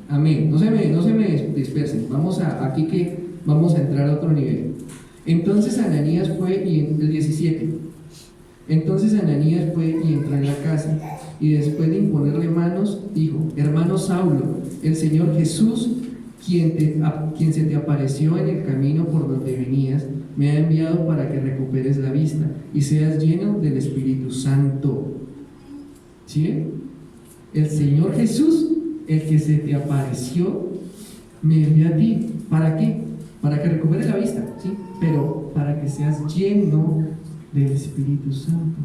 Amén. No se me dispersen. Vamos a entrar a otro nivel. Entonces Ananías fue y el 17. Entonces Ananías fue y entró en la casa, y después de imponerle manos, dijo: hermano Saulo, el Señor Jesús, quien se te apareció en el camino por donde venías, me ha enviado para que recuperes la vista y seas lleno del Espíritu Santo. ¿Sí? El Señor Jesús, el que se te apareció, me envió a ti. ¿Para qué? Para que recuperes la vista, ¿sí? Pero para que seas lleno del Espíritu Santo.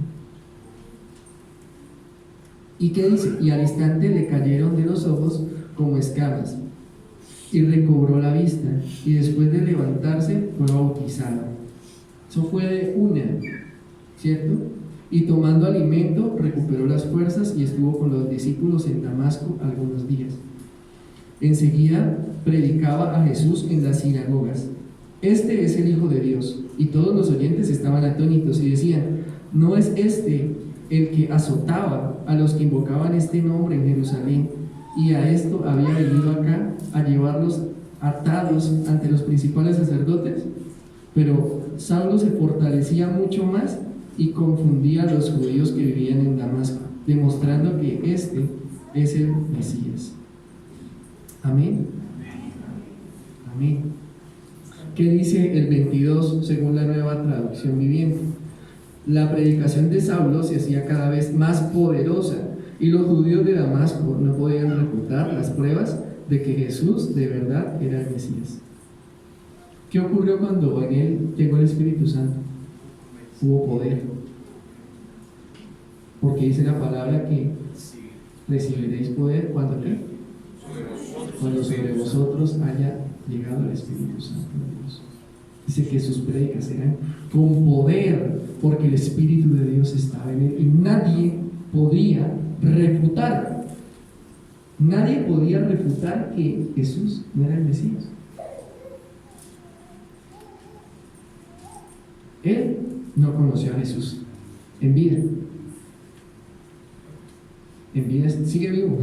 ¿Y qué dice? Y al instante le cayeron de los ojos como escamas, y recobró la vista, y después de levantarse fue bautizado. Eso fue de una, ¿cierto? Y tomando alimento recuperó las fuerzas y estuvo con los discípulos en Damasco algunos días. Enseguida predicaba a Jesús en las sinagogas: este es el Hijo de Dios. Y todos los oyentes estaban atónitos y decían: ¿no es este el que azotaba a los que invocaban este nombre en Jerusalén? Y a esto había venido acá a llevarlos atados ante los principales sacerdotes. Pero Saulo se fortalecía mucho más y confundía a los judíos que vivían en Damasco, demostrando que este es el Mesías. Amén. Amén. ¿Qué dice el 22 según la Nueva Traducción Viviente? La predicación de Saulo se hacía cada vez más poderosa y los judíos de Damasco no podían refutar las pruebas de que Jesús de verdad era el Mesías. ¿Qué ocurrió cuando en él llegó el Espíritu Santo? Hubo poder. Porque dice la palabra que recibiréis poder cuando ¿qué? Cuando sobre vosotros haya llegado el Espíritu Santo de Dios. Dice que sus prédicas eran con poder, porque el Espíritu de Dios estaba en él y nadie podía refutar. Nadie podía refutar que Jesús no era el Mesías. Él no conoció a Jesús en vida. En vida sigue vivo,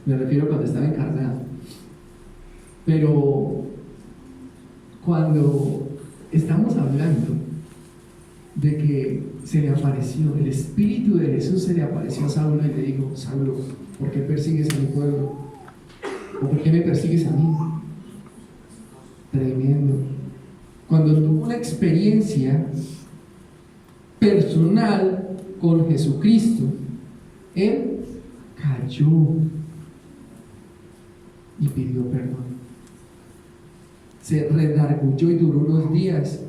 me refiero cuando estaba encarnado. Pero cuando estamos hablando de que se le apareció, el Espíritu de Jesús se le apareció a Saulo y le dijo: Saulo, ¿por qué persigues a mi pueblo? ¿O por qué me persigues a mí? Tremendo. Cuando tuvo una experiencia personal con Jesucristo, él cayó y pidió perdón. Se redarguyó y duró unos días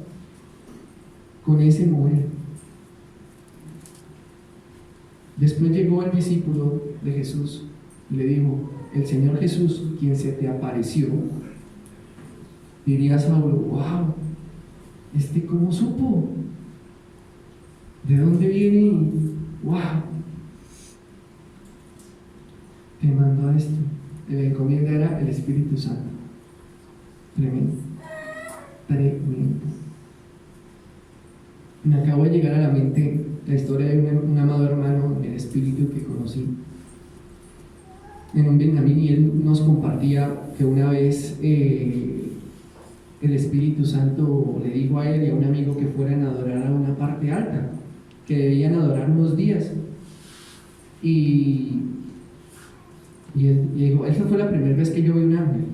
con ese mover. Después llegó el discípulo de Jesús y le dijo: el Señor Jesús, quien se te apareció. Diría Saulo: wow, ¿cómo supo? ¿De dónde viene? Wow, te mandó a esto. La encomienda era el Espíritu Santo. Tremendo, tremendo. Me acabo de llegar a la mente la historia de un amado hermano en el Espíritu que conocí en un Benjamín, y él nos compartía que una vez el Espíritu Santo le dijo a él y a un amigo que fueran a adorar a una parte alta, que debían adorar unos días, y él dijo: esa fue la primera vez que yo vi un ángel.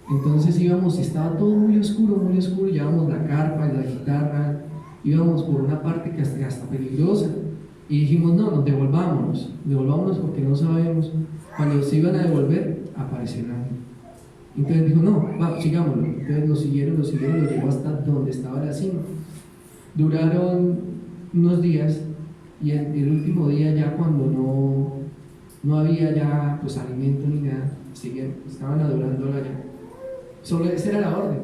Entonces íbamos, estaba todo muy oscuro, llevábamos la carpa y la guitarra, íbamos por una parte que hasta peligrosa, y dijimos: no, devolvámonos porque no sabemos. Cuando se iban a devolver, apareció el ángel. Entonces dijo: no, va, sigámoslo. Entonces lo siguieron, lo llevó hasta donde estaba la cima. Duraron unos días, y el último día, ya cuando no había ya pues alimento ni nada, estaban adorándola ya. Solo esa era la orden.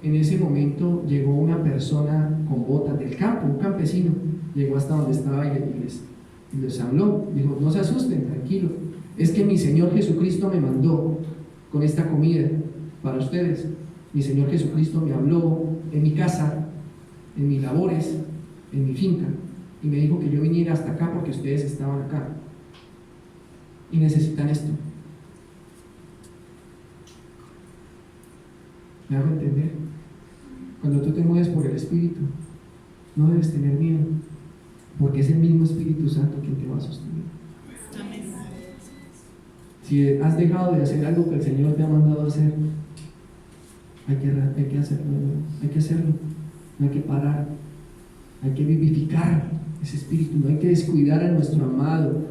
En ese momento llegó una persona con botas del campo, un campesino, llegó hasta donde estaba y les habló. Dijo: no se asusten, tranquilo, es que mi Señor Jesucristo me mandó con esta comida para ustedes. Mi Señor Jesucristo me habló en mi casa, en mis labores, en mi finca, y me dijo que yo viniera hasta acá porque ustedes estaban acá y necesitan esto. ¿Me hago entender? Cuando tú te mueves por el Espíritu, no debes tener miedo, porque es el mismo Espíritu Santo quien te va a sostener. Amén. Si has dejado de hacer algo que el Señor te ha mandado a hacer, hay que hacerlo, no hay que parar, hay que vivificar ese Espíritu, no hay que descuidar a nuestro amado,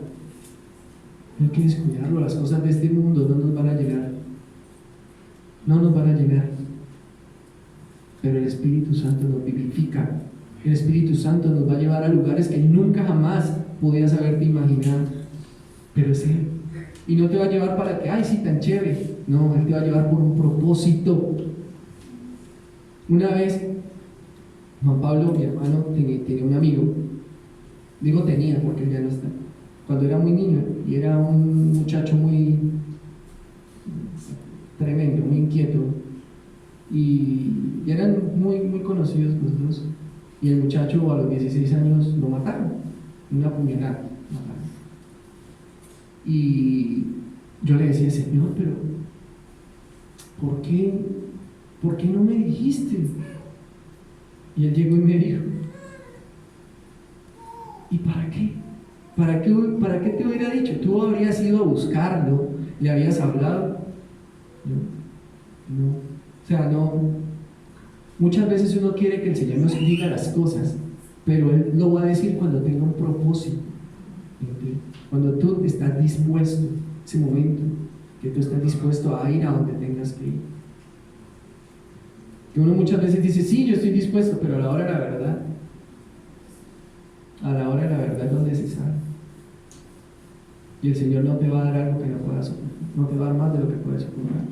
no hay que descuidarlo. Las cosas de este mundo no nos van a llegar, pero el Espíritu Santo nos vivifica. El Espíritu Santo nos va a llevar a lugares que nunca jamás podías haberte imaginado, pero es Él. Y no te va a llevar para que, ay, sí, tan chévere. No, Él te va a llevar por un propósito. Una vez, Juan Pablo, mi hermano, tenía un amigo. Digo tenía porque él ya no está. Cuando era muy niño, y era un muchacho muy tremendo, muy inquieto, y eran muy, muy conocidos los dos. Y el muchacho a los 16 años lo mataron, una puñalada. Y yo le decía: Señor, pero ¿por qué no me dijiste? Y él llegó y me dijo: ¿y para qué? ¿Para qué te hubiera dicho? Tú habrías ido a buscarlo, le habías hablado. No. O sea, no, muchas veces uno quiere que el Señor nos diga las cosas, pero Él lo va a decir cuando tenga un propósito. ¿Entiendes? Cuando tú estás dispuesto, ese momento, que tú estás dispuesto a ir a donde tengas que ir. Que uno muchas veces dice, sí, yo estoy dispuesto, pero a la hora de la verdad, es donde se sabe. Y el Señor no te va a dar algo que no puedas soportar, no te va a dar más de lo que puedes soportar.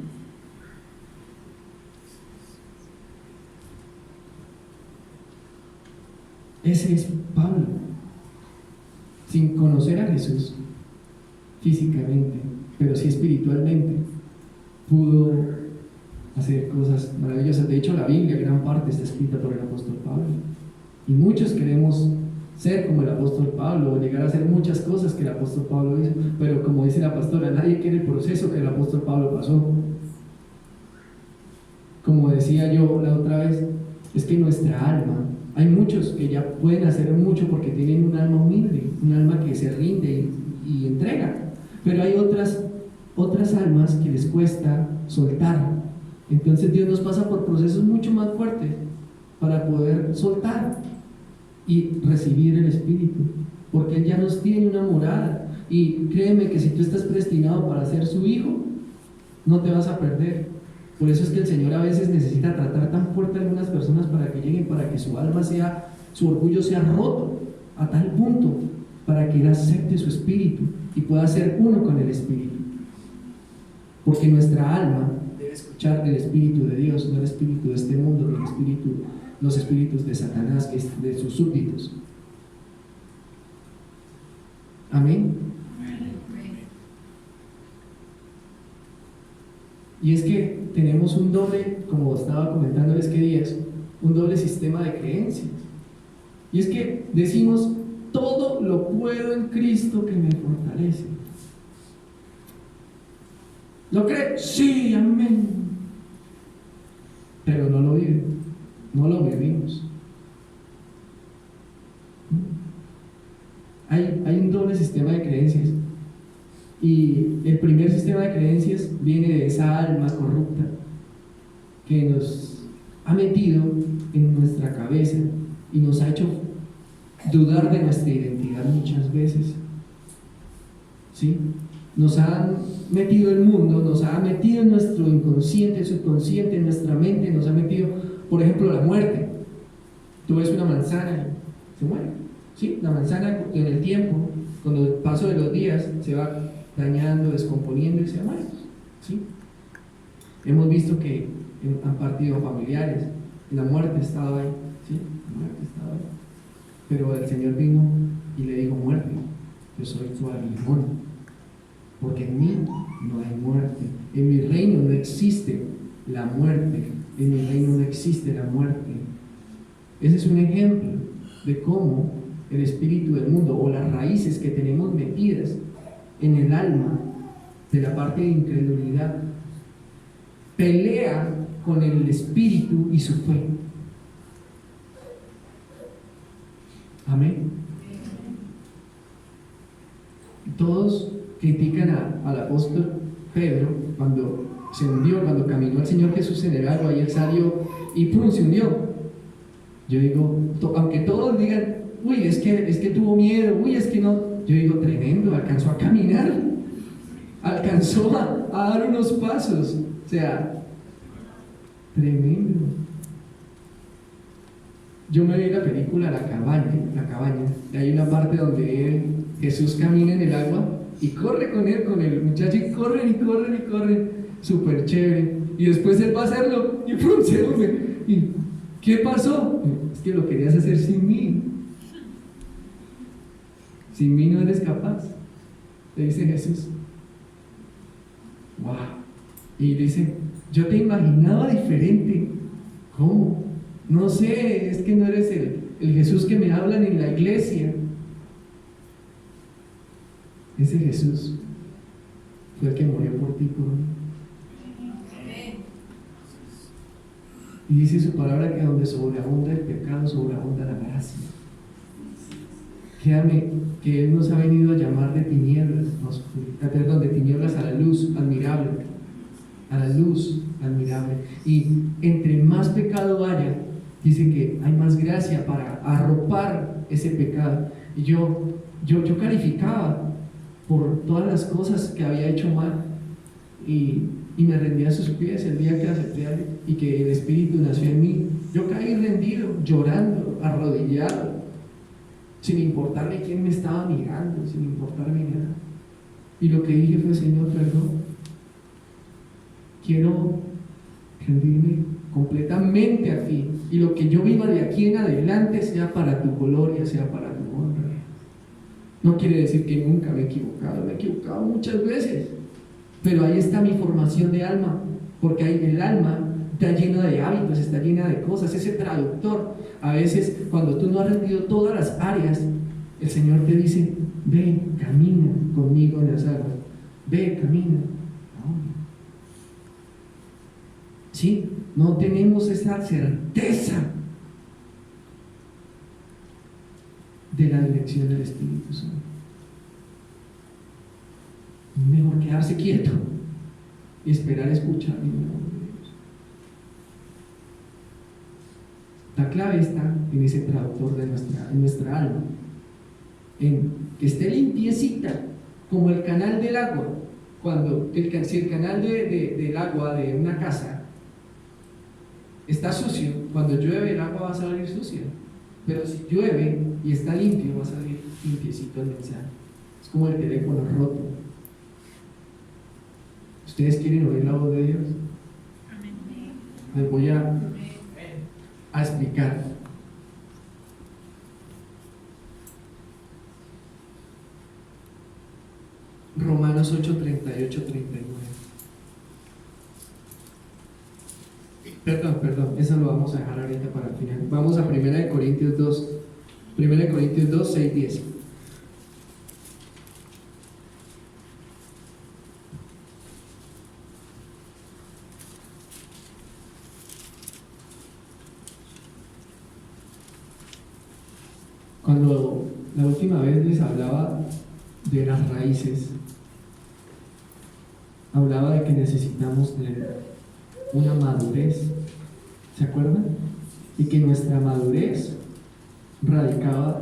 Ese es Pablo, sin conocer a Jesús físicamente, pero sí espiritualmente, pudo hacer cosas maravillosas. De hecho, la Biblia, gran parte, está escrita por el apóstol Pablo. Y muchos queremos ser como el apóstol Pablo, o llegar a hacer muchas cosas que el apóstol Pablo hizo, pero como dice la pastora, nadie quiere el proceso que el apóstol Pablo pasó. Como decía yo la otra vez, es que nuestra alma, hay muchos que ya pueden hacer mucho porque tienen un alma humilde, un alma que se rinde y entrega, pero hay otras almas que les cuesta soltar. Entonces Dios nos pasa por procesos mucho más fuertes para poder soltar y recibir el Espíritu, porque Él ya nos tiene una morada. Y créeme que si tú estás predestinado para ser su hijo, no te vas a perder. Por eso es que el Señor a veces necesita tratar tan fuerte a algunas personas para que lleguen, para que su alma su orgullo sea roto a tal punto, para que Él acepte su espíritu y pueda ser uno con el Espíritu. Porque nuestra alma debe escuchar el Espíritu de Dios, no el espíritu de este mundo, ni los espíritus de Satanás, que es de sus súbditos. Amén. Y es que tenemos un doble, como estaba comentándoles que días, un doble sistema de creencias. Y es que decimos, todo lo puedo en Cristo que me fortalece. ¿Lo cree? Sí, amén. Pero no lo vive, no lo vivimos. Hay un doble sistema de creencias. Y el primer sistema de creencias viene de esa alma corrupta que nos ha metido en nuestra cabeza y nos ha hecho dudar de nuestra identidad muchas veces. ¿Sí? Nos ha metido el mundo, nos ha metido en nuestro inconsciente, subconsciente, en nuestra mente, nos ha metido, por ejemplo, la muerte. Tú ves una manzana y se muere. ¿Sí? La manzana en el tiempo, con el paso de los días, se va dañando, descomponiendo y se muere. ¿Sí? Hemos visto que han partido familiares, la muerte estaba ahí. ¿Sí? La muerte estaba ahí. Pero el Señor vino y le dijo: muerte, yo soy tu aguijón, porque en mí no hay muerte, en mi reino no existe la muerte, en mi reino no existe la muerte. Ese es un ejemplo de cómo el espíritu del mundo, o las raíces que tenemos metidas en el alma de la parte de incredulidad, pelea con el espíritu y su fe. Amén. Todos critican al apóstol Pedro cuando se hundió, cuando caminó el Señor Jesús en el agua y él salió y ¡pum!, se hundió. Yo digo, aunque todos digan: uy, es que tuvo miedo, uy, es que no, yo digo: tremendo, alcanzó a caminar, alcanzó a dar unos pasos, o sea, tremendo. Yo me vi la película La Cabaña, y hay una parte donde Jesús camina en el agua y corre con el muchacho, y corren, súper chévere, y después él va a hacerlo y ¡pum!, se hunde. ¿Y qué pasó? Es que lo querías hacer sin mí. Sin mí no eres capaz, le dice Jesús. ¡Wow! Y dice: yo te imaginaba diferente. ¿Cómo? No sé, es que no eres el Jesús que me hablan en la iglesia. Ese Jesús fue el que murió por ti, por mí. Y dice su palabra que donde sobreabunda el pecado, sobreabunda la gracia. Créame que Él nos ha venido a llamar de tinieblas, de tinieblas a la luz admirable, a la luz admirable. Y entre más pecado haya, dice que hay más gracia para arropar ese pecado. Y yo calificaba por todas las cosas que había hecho mal y me rendía a sus pies el día que acepté a Él y que el Espíritu nació en mí. Yo caí rendido, llorando, arrodillado, sin importarme quién me estaba mirando, sin importarme nada. Y lo que dije fue: Señor, perdón, quiero rendirme completamente a ti, y lo que yo viva de aquí en adelante sea para tu gloria, sea para tu honra. No quiere decir que nunca me he equivocado muchas veces, pero ahí está mi formación de alma, porque ahí el alma está llena de hábitos, está llena de cosas. Ese traductor, a veces cuando tú no has rendido todas las áreas, el Señor te dice: ve, camina conmigo en las aguas, ve, camina. ¿Sí? No tenemos esa certeza de la dirección del Espíritu Santo. Mejor quedarse quieto y esperar escuchar el nombre de Dios. La clave está en ese traductor de nuestra alma, en que esté limpiecita como el canal del agua. Si el canal del agua de una casa está sucio, cuando llueve el agua va a salir sucia, pero si llueve y está limpio, va a salir limpiecito el mensaje. Es como el teléfono roto. ¿Ustedes quieren oír la voz de Dios? Les voy a explicar. Romanos 8, 38, 39. Perdón, eso lo vamos a dejar ahorita para el final. Vamos a 1 Corintios 2, 6, 10. Cuando la última vez les hablaba de las raíces, hablaba de que necesitamos de una madurez, ¿se acuerdan? Y que nuestra madurez radicaba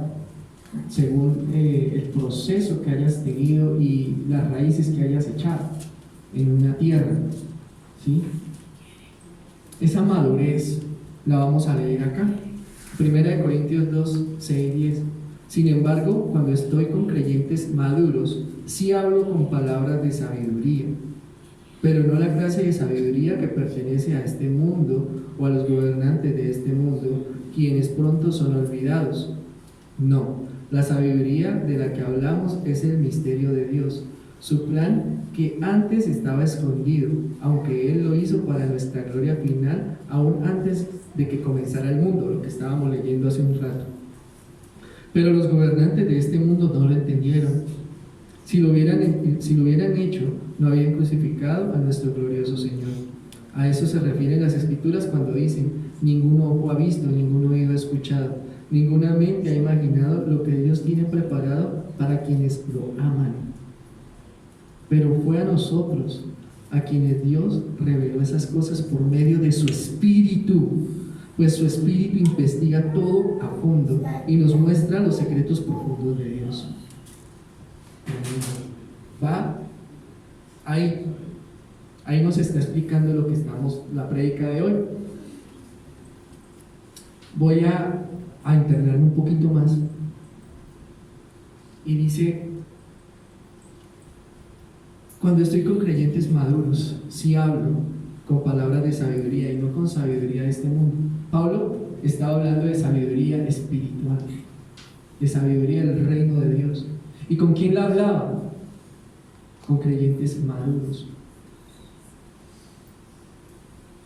según el proceso que hayas tenido y las raíces que hayas echado en una tierra, ¿sí? Esa madurez la vamos a leer acá, 1 Corintios 2, 6, 10. Sin embargo, cuando estoy con creyentes maduros, sí hablo con palabras de sabiduría, pero no la clase de sabiduría que pertenece a este mundo o a los gobernantes de este mundo, quienes pronto son olvidados. No, la sabiduría de la que hablamos es el misterio de Dios, su plan que antes estaba escondido, aunque Él lo hizo para nuestra gloria final, aún antes de que comenzara el mundo, lo que estábamos leyendo hace un rato. Pero los gobernantes de este mundo no lo entendieron. Si lo hubieran hecho, no habían crucificado a nuestro glorioso Señor. A eso se refieren las Escrituras cuando dicen: ningún ojo ha visto, ningún oído ha escuchado, ninguna mente ha imaginado lo que Dios tiene preparado para quienes lo aman. Pero fue a nosotros a quienes Dios reveló esas cosas por medio de su Espíritu, pues su Espíritu investiga todo a fondo y nos muestra los secretos profundos de Dios. Va ahí nos está explicando lo que la prédica de hoy. Voy a internarme un poquito más y dice: cuando estoy con creyentes maduros, sí hablo con palabras de sabiduría y no con sabiduría de este mundo. Pablo está hablando de sabiduría espiritual, de sabiduría del reino de Dios. ¿Y con quién la hablaba? Con creyentes maduros.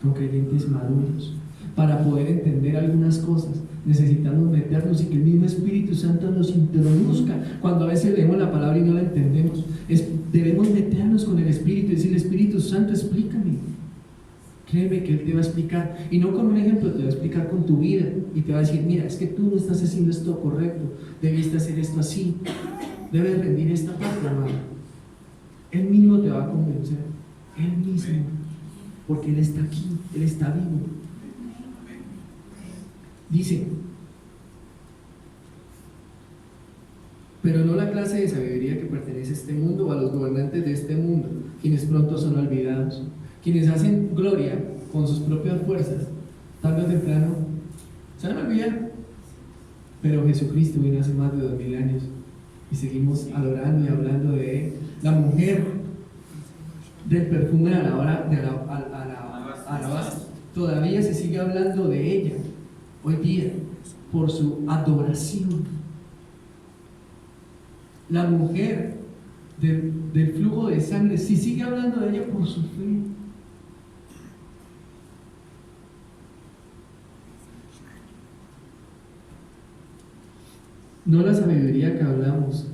Con creyentes maduros. Para poder entender algunas cosas, necesitamos meternos y que el mismo Espíritu Santo nos introduzca. Cuando a veces leemos la palabra y no la entendemos, debemos meternos con el Espíritu y decirle: Espíritu Santo, explícame. Créeme que Él te va a explicar, y no con un ejemplo, te va a explicar con tu vida y te va a decir: mira, es que tú no estás haciendo esto correcto, debiste hacer esto así, debes rendir esta parte, hermano. Él mismo te va a convencer, Él mismo. porque Él está aquí, Él está vivo. Dice, pero no la clase de sabiduría que pertenece a este mundo o a los gobernantes de este mundo, quienes pronto son olvidados, quienes hacen gloria con sus propias fuerzas, tarde o temprano se van a olvidar. Pero Jesucristo vino hace más de 2000 años y seguimos adorando y hablando de Él. La mujer del perfume de alabastro, todavía se sigue hablando de ella hoy día por su adoración. La mujer del flujo de sangre, se sigue hablando de ella por su fe. No la sabiduría que hablamos,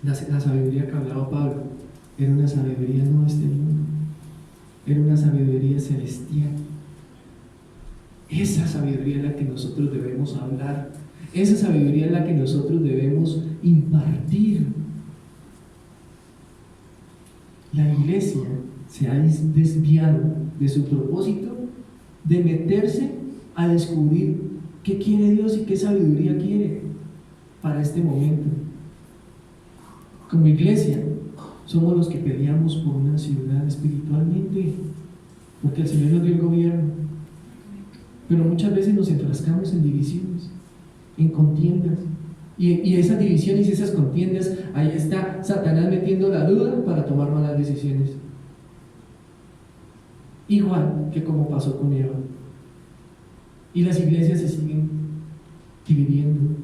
la sabiduría que hablaba Pablo, era una sabiduría no de este mundo, era una sabiduría celestial. Esa sabiduría es la que nosotros debemos hablar, esa sabiduría es la que nosotros debemos impartir. La iglesia se ha desviado de su propósito de meterse a descubrir qué quiere Dios y qué sabiduría quiere para este momento. Como iglesia, somos los que peleamos por una ciudad espiritualmente, porque el Señor nos dio el gobierno, pero muchas veces nos enfrascamos en divisiones, en contiendas, y esas divisiones y esas contiendas, ahí está Satanás metiendo la duda para tomar malas decisiones, igual que como pasó con Eva. Y las iglesias se siguen dividiendo,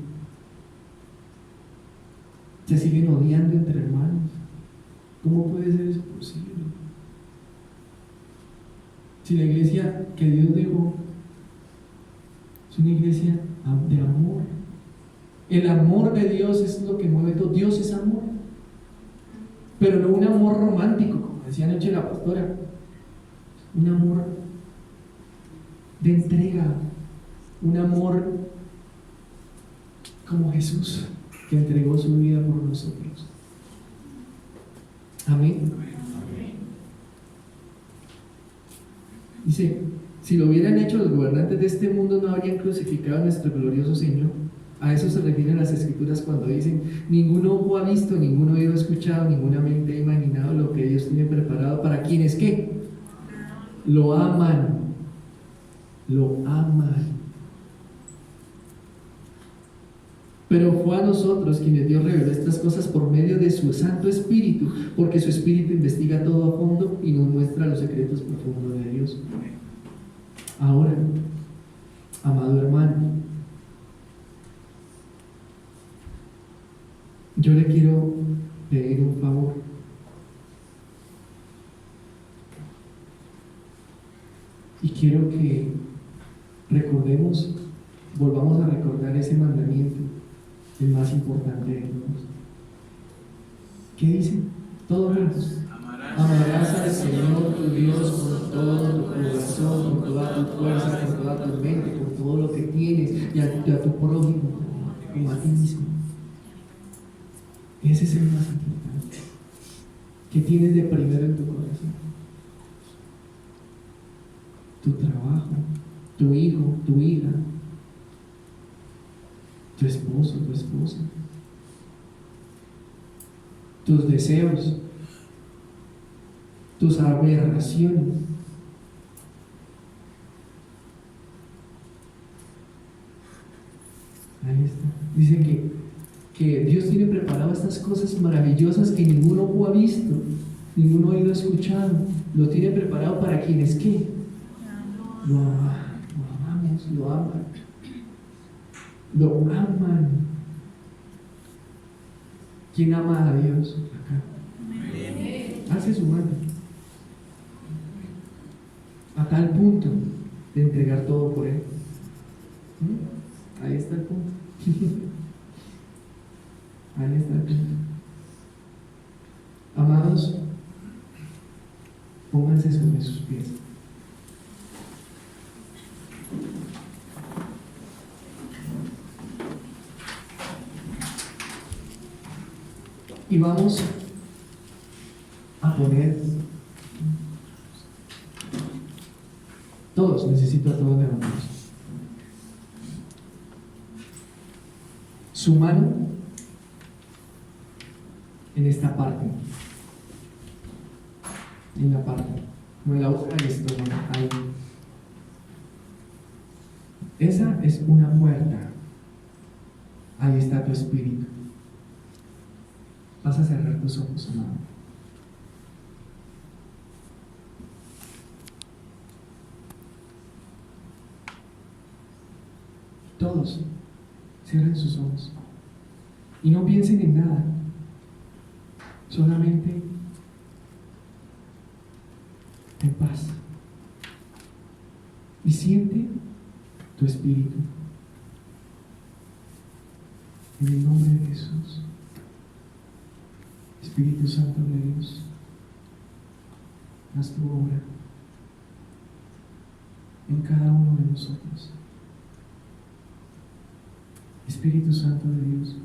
se siguen odiando entre hermanos. ¿Cómo puede ser eso posible? Si la iglesia que Dios dejó es una iglesia de amor, el amor de Dios es lo que mueve todo. Dios es amor, pero no un amor romántico, como decía anoche la pastora, un amor de entrega, un amor como Jesús, que entregó su vida por nosotros. Amén. Dice, si lo hubieran hecho los gobernantes de este mundo, no habrían crucificado a nuestro glorioso Señor. A eso se refieren las Escrituras cuando dicen, ningún ojo ha visto, ningún oído ha escuchado, ninguna mente ha imaginado lo que Dios tiene preparado para quienes ¿qué? Lo aman. Lo aman. Pero fue a nosotros quienes Dios reveló estas cosas por medio de su Santo Espíritu, porque su Espíritu investiga todo a fondo y nos muestra los secretos profundos de Dios. Ahora, amado hermano, yo le quiero pedir un favor. Y quiero que volvamos a recordar ese mandamiento, el más importante de todos. ¿Qué dice? Todos juntos. Amarás al Señor tu Dios con todo tu corazón, con toda tu fuerza, con toda tu mente, con todo lo que tienes, y a tu prójimo como a ti mismo. Ese es el más importante. ¿Qué tienes de primero en tu corazón? Tu trabajo, tu hijo, tu hija, tu esposo, tu esposa, tus deseos, tus aberraciones. Ahí está. Dice que Dios tiene preparado estas cosas maravillosas que ningún ojo ha visto, ningún oído ha escuchado. Lo tiene preparado para quienes ¿qué? Lo amamos, lo aman. Lo aman. ¿Quién ama a Dios acá? Hace su mano. A tal punto de entregar todo por Él. Ahí está el punto. Ahí está el punto. Amados, pónganse sobre sus pies. Y vamos a poner Todos, necesito a todos levantados. Su mano en esta parte, en la parte, como en la boca del estómago, ahí. Esa es una puerta. Ahí está tu espíritu. Vas a cerrar tus ojos, amado. Todos cierren sus ojos y no piensen en nada, solamente en paz. Y siente tu espíritu. En el nombre de Jesús, Espíritu Santo de Dios, haz tu obra en cada uno de nosotros. Espíritu Santo de Dios,